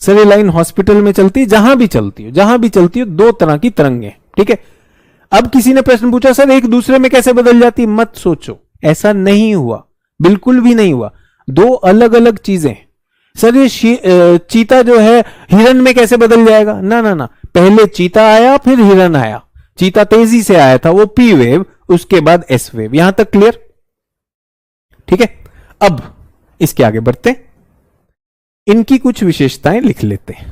S1: सर ये लाइन हॉस्पिटल में चलती है, जहां भी चलती हो, जहां भी चलती हो, दो तरह की तरंगे, ठीक है। अब किसी ने प्रश्न पूछा, सर एक दूसरे में कैसे बदल जाती? मत सोचो, ऐसा नहीं हुआ, बिल्कुल भी नहीं हुआ। दो अलग अलग चीजें। सर ये चीता जो है हिरन में कैसे बदल जाएगा? ना ना ना, पहले चीता आया फिर हिरन आया। चीता तेजी से आया था, वो पी वेव, उसके बाद एस वेव। यहां तक क्लियर? ठीक है। अब इसके आगे बढ़ते हैं, इनकी कुछ विशेषताएं लिख लेते हैं।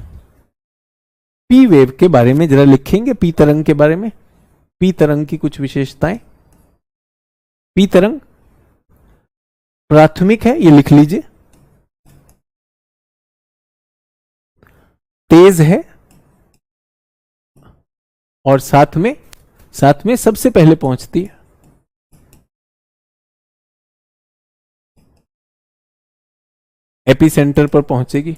S1: पी वेव के बारे में जरा लिखेंगे, पी तरंग के बारे में। पी तरंग की कुछ विशेषताएं। पी तरंग प्राथमिक है, ये लिख लीजिए। तेज है और साथ में सबसे पहले पहुंचती है। एपिसेंटर पर पहुंचेगी।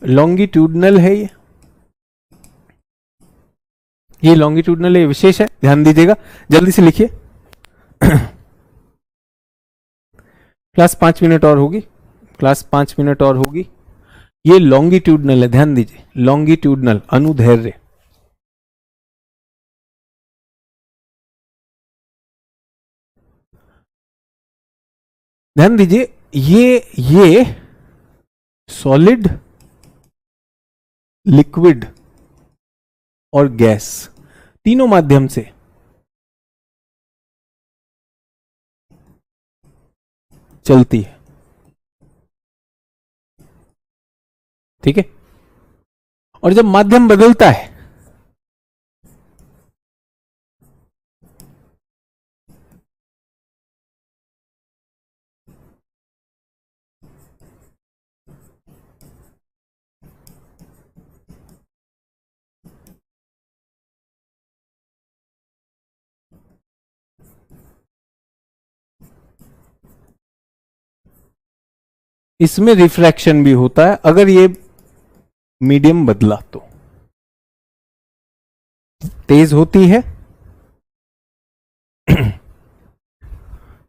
S1: लॉन्गिट्यूडनल है ये लॉन्गिट्यूडनल है, विशेष है, ध्यान दीजिएगा। जल्दी से लिखिए। क्लास 5 मिनट और होगी, क्लास 5 मिनट और होगी। ये लॉन्गिट्यूडनल है, ध्यान दीजिए, लॉन्गिट्यूडनल, अनुदैर्ध्य। ध्यान दीजिए, ये सॉलिड, लिक्विड और गैस तीनों माध्यम से चलती है, ठीक है। और जब माध्यम बदलता है इसमें रिफ्रैक्शन भी होता है। अगर ये मीडियम बदला तो तेज होती है,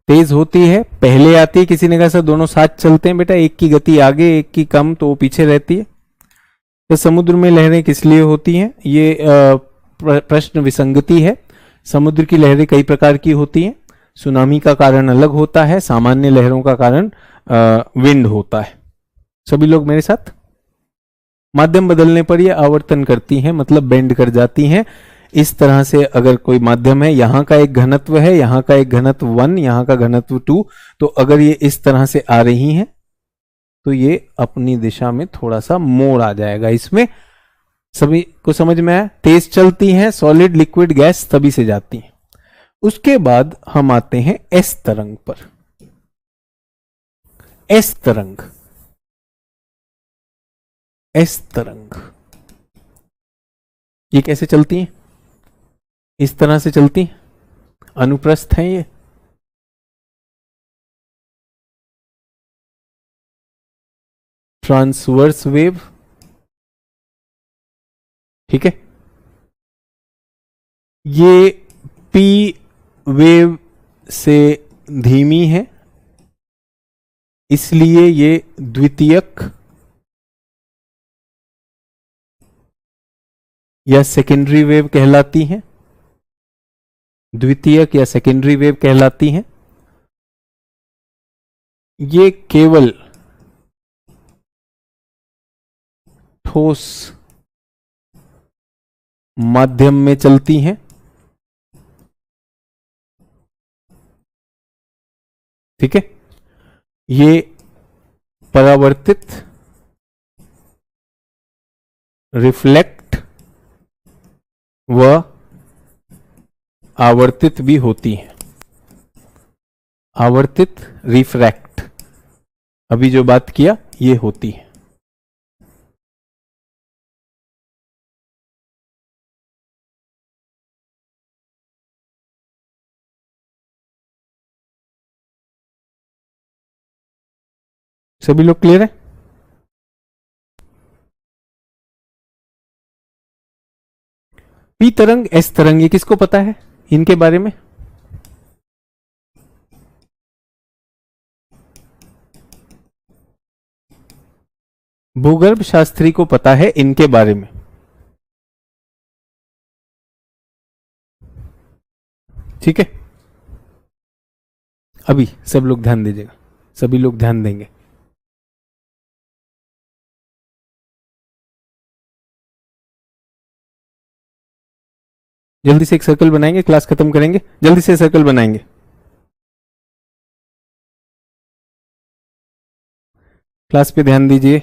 S1: तेज होती है, पहले आती है। किसी ने कहा सर दोनों साथ चलते हैं। बेटा एक की गति आगे, एक की कम, तो वो पीछे रहती है। तो समुद्र में लहरें किस लिए होती हैं? ये प्रश्न विसंगति है। समुद्र की लहरें कई प्रकार की होती हैं। सुनामी का कारण अलग होता है, सामान्य लहरों का कारण विंड होता है। सभी लोग मेरे साथ? माध्यम बदलने पर ये आवर्तन करती हैं, मतलब बेंड कर जाती हैं। इस तरह से अगर कोई माध्यम है, यहां का एक घनत्व है, यहां का एक घनत्व 1, यहां का घनत्व 2, तो अगर ये इस तरह से आ रही हैं तो ये अपनी दिशा में थोड़ा सा मोड़ आ जाएगा। इसमें सभी को समझ में आया? तेज चलती हैं, सॉलिड, लिक्विड, गैस तभी से जाती हैं। उसके बाद हम आते हैं एस तरंग पर। एस तरंग, एस तरंग ये कैसे चलती हैं? इस तरह से चलती हैं, अनुप्रस्थ है ये। ट्रांसवर्स वेव, ठीक है। ये पी वेव से धीमी है, इसलिए ये द्वितीयक या सेकेंडरी वेव कहलाती हैं। द्वितीयक या सेकेंडरी वेव कहलाती हैं। ये केवल ठोस माध्यम में चलती हैं, ठीक है। ये परावर्तित, रिफ्लेक्ट व आवर्तित भी होती हैं। आवर्तित, रिफ्रैक्ट, अभी जो बात किया ये होती है। सभी लोग क्लियर है? पी तरंग, एस तरंग, ये किसको पता है इनके बारे में? भूगर्भ शास्त्री को पता है इनके बारे में। ठीक है, अभी सब लोग ध्यान दीजिएगा, सभी लोग ध्यान देंगे। जल्दी से एक सर्कल बनाएंगे, क्लास खत्म करेंगे, जल्दी से सर्कल बनाएंगे। क्लास पे ध्यान दीजिए।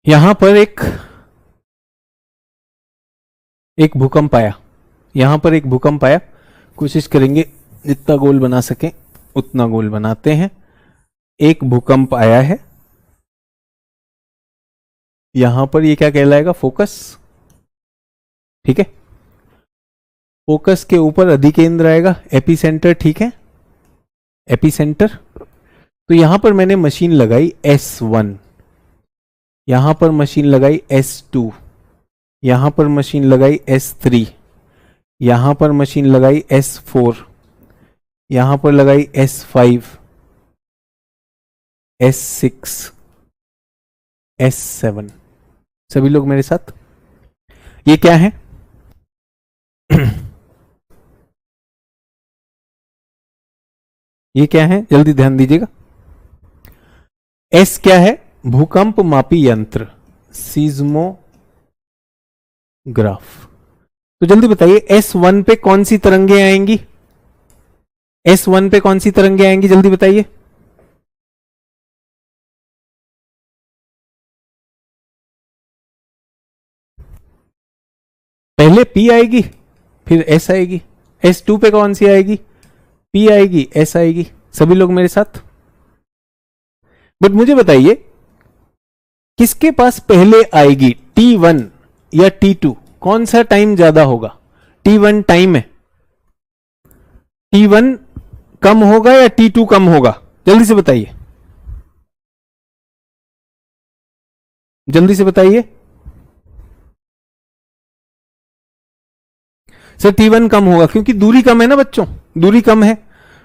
S1: यहां पर एक भूकंप आया, यहां पर एक भूकंप आया। कोशिश करेंगे जितना गोल बना सकें उतना गोल बनाते हैं। एक भूकंप आया है, यहां पर ये क्या कहलाएगा? फोकस, ठीक है। फोकस के ऊपर अधिकेंद्र आएगा, एपीसेंटर, ठीक है, एपीसेंटर। तो यहां पर मैंने मशीन लगाई S1, यहां पर मशीन लगाई S2, यहां पर मशीन लगाई S3, यहां पर मशीन लगाई S4, यहां पर लगाई S5, S6, S7। सभी लोग मेरे साथ? ये क्या है? ये क्या है? जल्दी ध्यान दीजिएगा। S क्या है? भूकंप मापी यंत्र, सीज्मोग्राफ। तो जल्दी बताइए S1 पे कौन सी तरंगे आएंगी? S1 पे कौन सी तरंगे आएंगी? जल्दी बताइए। पहले P आएगी, फिर S आएगी। S2 पे कौन सी आएगी? P आएगी, S आएगी। सभी लोग मेरे साथ? बट मुझे बताइए किसके पास पहले आएगी, T1 या T2? कौन सा टाइम ज्यादा होगा? T1 टाइम है, T1 कम होगा या T2 कम होगा? जल्दी से बताइए, जल्दी से बताइए। सर T1 कम होगा क्योंकि दूरी कम है ना बच्चों, दूरी कम है।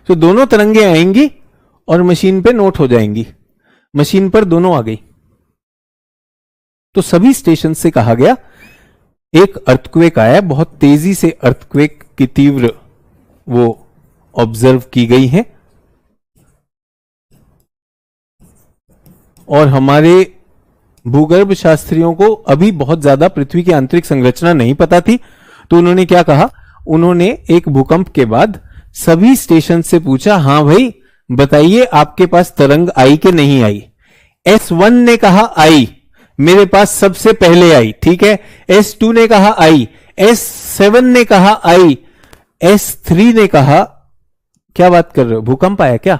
S1: तो दोनों तरंगे आएंगी और मशीन पे नोट हो जाएंगी। मशीन पर दोनों आ गई। तो सभी स्टेशन से कहा गया एक अर्थक्वेक आया, बहुत तेजी से अर्थक्वेक की तीव्र वो ऑब्जर्व की गई है। और हमारे भूगर्भ शास्त्रियों को अभी बहुत ज्यादा पृथ्वी की आंतरिक संरचना नहीं पता थी। तो उन्होंने क्या कहा? उन्होंने एक भूकंप के बाद सभी स्टेशन से पूछा, हां भाई बताइए आपके पास तरंग आई कि नहीं आई? S1 ने कहा आई, मेरे पास सबसे पहले आई, ठीक है। S2 ने कहा आई, S7 ने कहा आई, S3 ने कहा, क्या बात कर रहे हो, भूकंप आया क्या?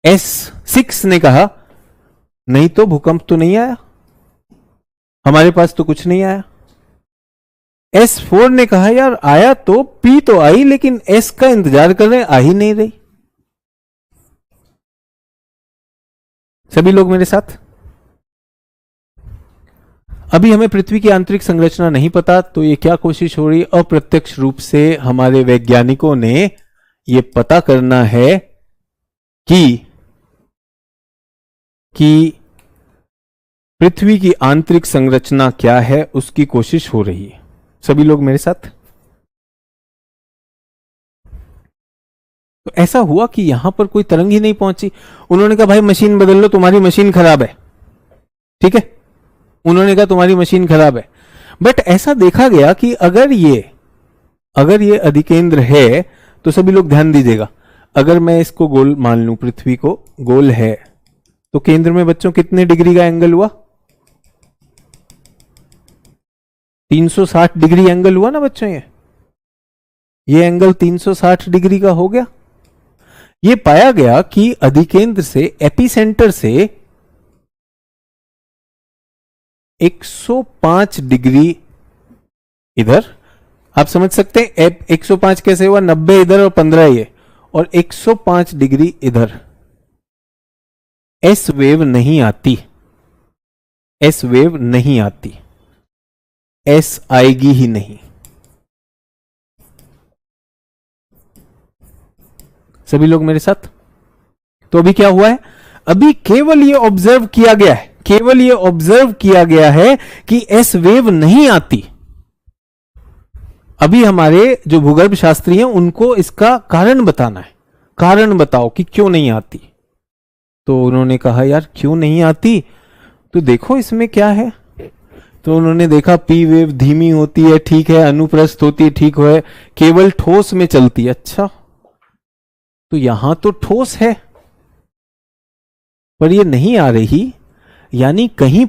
S1: S6 ने कहा नहीं तो भूकंप तो नहीं आया, हमारे पास तो कुछ नहीं आया। S4 ने कहा यार आया तो, P तो आई लेकिन S का इंतजार कर रहे हैं, आ ही नहीं रही। सभी लोग मेरे साथ? अभी हमें पृथ्वी की आंतरिक संरचना नहीं पता, तो ये क्या कोशिश हो रही है? अप्रत्यक्ष रूप से हमारे वैज्ञानिकों ने ये पता करना है कि पृथ्वी की आंतरिक संरचना क्या है उसकी कोशिश हो रही है। सभी लोग मेरे साथ। तो ऐसा हुआ कि यहां पर कोई तरंग ही नहीं पहुंची। उन्होंने कहा भाई मशीन बदल लो, तुम्हारी मशीन खराब है। ठीक है, उन्होंने कहा तुम्हारी मशीन खराब है। बट ऐसा देखा गया कि अगर ये अधिकेंद्र है तो सभी लोग ध्यान दीजिएगा, अगर मैं इसको गोल मान लूं, पृथ्वी को गोल है, तो केंद्र में बच्चों कितने डिग्री का एंगल हुआ? 360 डिग्री एंगल हुआ ना बच्चों। ये एंगल 360 डिग्री का हो गया। ये पाया गया कि अधिकेंद्र से, एपिसेंटर से 105 डिग्री इधर, आप समझ सकते हैं 105 कैसे हुआ, 90 इधर और 15 ये, और 105 डिग्री इधर। एस वेव नहीं आती, एस वेव नहीं आती, एस आएगी ही नहीं। सभी लोग मेरे साथ। तो अभी क्या हुआ है? अभी केवल ये ऑब्जर्व किया गया है, केवल ये ऑब्जर्व किया गया है कि एस वेव नहीं आती। अभी हमारे जो भूगर्भ शास्त्री हैं उनको इसका कारण बताना है। कारण बताओ कि क्यों नहीं आती। तो उन्होंने कहा यार क्यों नहीं आती, तो देखो इसमें क्या है। तो उन्होंने देखा पी वेव धीमी होती है, ठीक है, अनुप्रस्थ होती है, ठीक है, केवल ठोस में चलती है। अच्छा, तो यहां तो ठोस है पर ये नहीं आ रही, यानी कहीं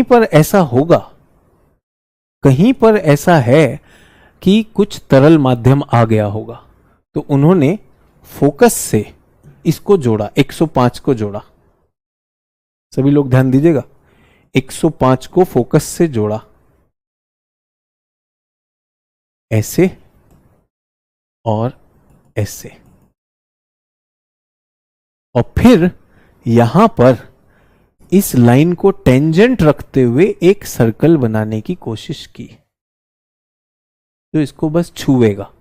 S1: पर ऐसा होगा, कहीं पर ऐसा है कि कुछ तरल माध्यम आ गया होगा। तो उन्होंने फोकस से इसको जोड़ा, 105 को जोड़ा। सभी लोग ध्यान दीजिएगा, 105 को फोकस से जोड़ा, ऐसे और ऐसे, और फिर यहां पर इस लाइन को टेंजेंट रखते हुए एक सर्कल बनाने की कोशिश की। तो इसको बस छुएगा,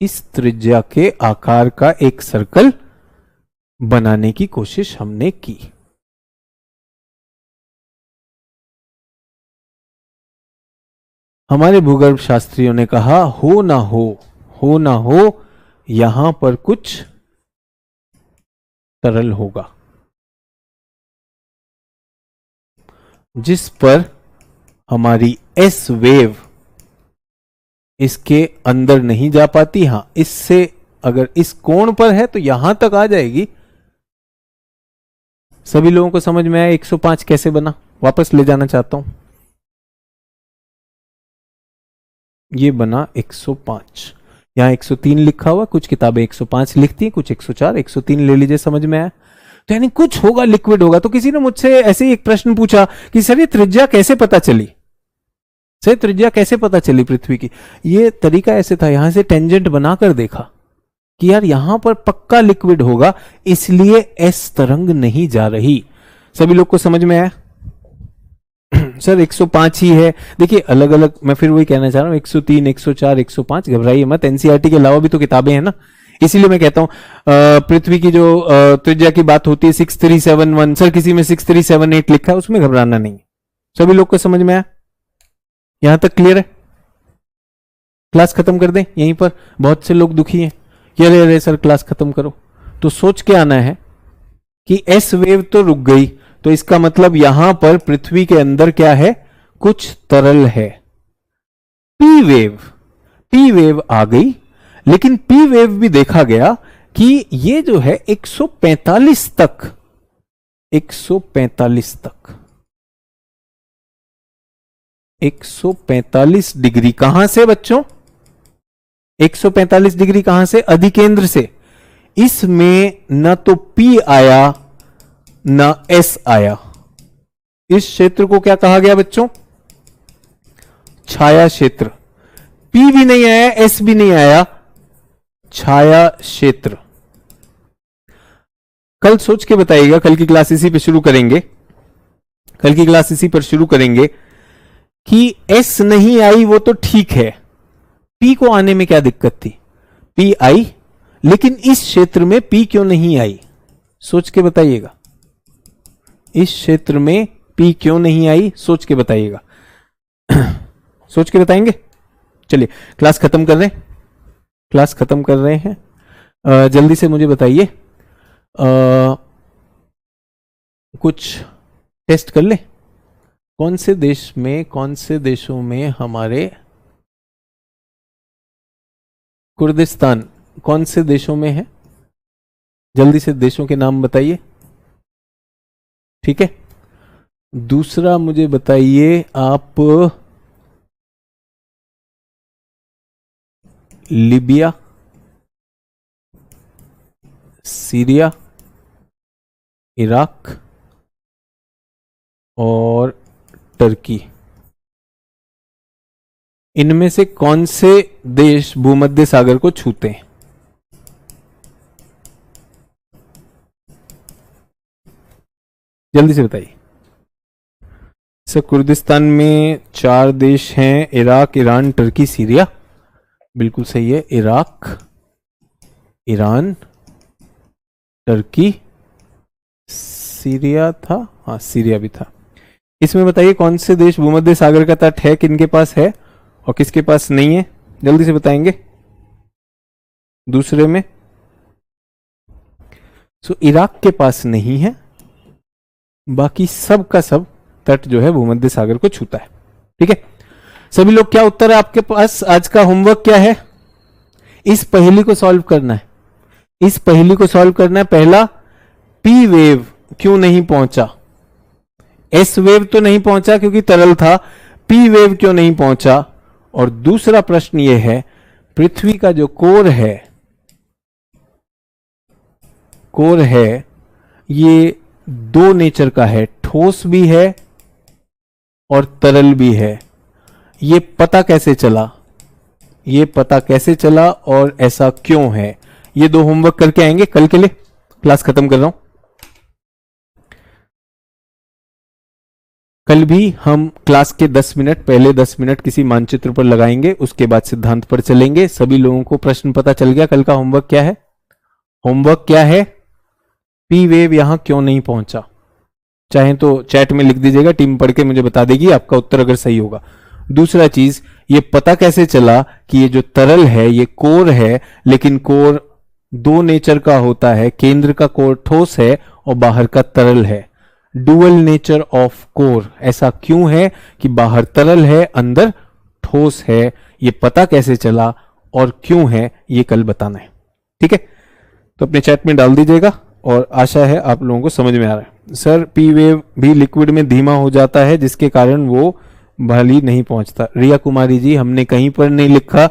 S1: इस त्रिज्या के आकार का एक सर्कल बनाने की कोशिश हमने की। हमारे भूगर्भ शास्त्रियों ने कहा हो ना हो यहां पर कुछ तरल होगा, जिस पर हमारी एस वेव इसके अंदर नहीं जा पाती। हां, इससे अगर इस कोण पर है तो यहां तक आ जाएगी। सभी लोगों को समझ में आया 105 कैसे बना? वापस ले जाना चाहता हूं। ये बना 105, यहां 103 लिखा हुआ, कुछ किताबें 105 लिखती हैं, कुछ 104, 103 ले लीजिए, समझ में आया। तो यानी कुछ होगा, लिक्विड होगा। तो किसी ने मुझसे ऐसे ही एक प्रश्न पूछा कि सर ये त्रिज्या कैसे पता चली, सर त्रिज्या कैसे पता चली पृथ्वी की? ये तरीका ऐसे था, यहां से टेंजेंट बनाकर देखा कि यार यहां पर पक्का लिक्विड होगा, इसलिए एस तरंग नहीं जा रही। सभी लोग को समझ में आया? सर 105 ही है। देखिए अलग अलग, मैं फिर वही कहना चाह रहा हूं, 103, 104, 105, घबराइए मत, एनसीईआरटी के अलावा भी तो किताबें हैं ना। इसीलिए मैं कहता हूं पृथ्वी की जो त्रिज्या की बात होती है 6371, सर किसी में 6378 लिखा है, उसमें घबराना नहीं। सभी लोग को समझ में आया? यहां तक क्लियर है? क्लास खत्म कर दें यहीं पर? बहुत से लोग दुखी हैं कि अरे सर क्लास खत्म करो। तो सोच के आना है कि एस वेव तो रुक गई, तो इसका मतलब यहां पर पृथ्वी के अंदर क्या है? कुछ तरल है। पी वेव आ गई, लेकिन पी वेव भी देखा गया कि ये जो है 145 तक, 145 डिग्री कहां से बच्चों? 145 डिग्री कहां से? अधिकेंद्र से। इसमें न तो P आया न S आया। इस क्षेत्र को क्या कहा गया बच्चों? छाया क्षेत्र। P भी नहीं आया, S भी नहीं आया, छाया क्षेत्र। कल सोच के बताइएगा, कल की क्लास इसी पे शुरू करेंगे, कल की क्लास इसी पर शुरू करेंगे कि S नहीं आई वो तो ठीक है, P को आने में क्या दिक्कत थी? P आई, लेकिन इस क्षेत्र में P क्यों नहीं आई? सोच के बताइएगा। इस क्षेत्र में P क्यों नहीं आई, सोच के बताइएगा। सोच के बताएंगे। चलिए क्लास खत्म कर रहे हैं, क्लास खत्म कर रहे हैं। जल्दी से मुझे बताइए, कुछ टेस्ट कर ले। कौन से देशों में हमारे कुर्दिस्तान कौन से देशों में है? जल्दी से देशों के नाम बताइए। ठीक है, दूसरा मुझे बताइए आप, लीबिया, सीरिया, इराक और टर्की, इनमें से कौन से देश भूमध्य सागर को छूते हैं? जल्दी से बताइए। सर कुर्दिस्तान में 4 देश हैं, इराक, ईरान, टर्की, सीरिया। बिल्कुल सही है, इराक, ईरान, टर्की, सीरिया था, हाँ सीरिया भी था। इसमें बताइए कौन से देश भूमध्य सागर का तट है, किनके पास है और किसके पास नहीं है? जल्दी से बताएंगे। दूसरे में इराक के पास नहीं है, बाकी सब का सब तट जो है भूमध्य सागर को छूता है। ठीक है, सभी लोग क्या उत्तर है आपके पास? आज का होमवर्क क्या है? इस पहेली को सॉल्व करना है, इस पहेली को सॉल्व करना है। पहला, पी वेव क्यों नहीं पहुंचा? एस वेव तो नहीं पहुंचा क्योंकि तरल था, पी वेव क्यों नहीं पहुंचा? और दूसरा प्रश्न यह है, पृथ्वी का जो कोर है ये 2 नेचर का है, ठोस भी है और तरल भी है। ये पता कैसे चला? ये पता कैसे चला और ऐसा क्यों है? ये 2 होमवर्क करके आएंगे कल के लिए। क्लास खत्म कर रहा हूं। कल भी हम क्लास के 10 मिनट पहले 10 मिनट किसी मानचित्र पर लगाएंगे, उसके बाद सिद्धांत पर चलेंगे। सभी लोगों को प्रश्न पता चल गया? कल का होमवर्क क्या है? होमवर्क क्या है? पी वेव यहां क्यों नहीं पहुंचा? चाहे तो चैट में लिख दीजिएगा, टीम पढ़ के मुझे बता देगी आपका उत्तर अगर सही होगा। दूसरा चीज, ये पता कैसे चला कि ये जो तरल है ये कोर है, लेकिन कोर 2 नेचर का होता है, केंद्र का कोर ठोस है और बाहर का तरल है। डुअल नेचर ऑफ कोर, ऐसा क्यों है कि बाहर तरल है अंदर ठोस है? ये पता कैसे चला और क्यों है, ये कल बताना है। ठीक है, तो अपने चैट में डाल दीजिएगा और आशा है आप लोगों को समझ में आ रहा है। सर पी वेव भी लिक्विड में धीमा हो जाता है जिसके कारण वो भली नहीं पहुंचता। रिया कुमारी जी, हमने कहीं पर नहीं लिखा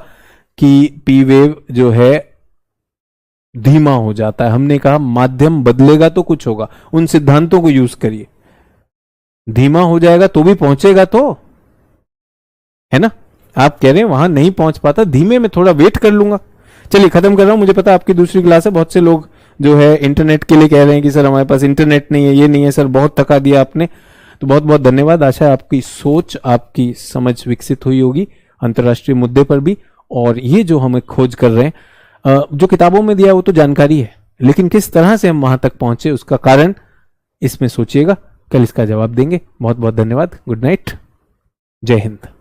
S1: कि पी वेव जो है धीमा हो जाता है, हमने कहा माध्यम बदलेगा तो कुछ होगा। उन सिद्धांतों को यूज करिए। धीमा हो जाएगा तो भी पहुंचेगा तो, है ना? आप कह रहे हैं वहां नहीं पहुंच पाता, धीमे में थोड़ा वेट कर लूंगा। चलिए खत्म कर रहा हूं, मुझे पता आपकी दूसरी क्लास है। बहुत से लोग जो है इंटरनेट के लिए कह रहे हैं कि सर हमारे पास इंटरनेट नहीं है, ये नहीं है। सर बहुत थका दिया आपने, तो बहुत बहुत धन्यवाद। आशा है आपकी सोच, आपकी समझ विकसित हुई होगी अंतर्राष्ट्रीय मुद्दे पर भी। और ये जो हम खोज कर रहे हैं, जो किताबों में दिया वो तो जानकारी है, लेकिन किस तरह से हम वहां तक पहुंचे उसका कारण इसमें सोचिएगा। कल इसका जवाब देंगे। बहुत बहुत धन्यवाद। गुड नाइट, जय हिंद।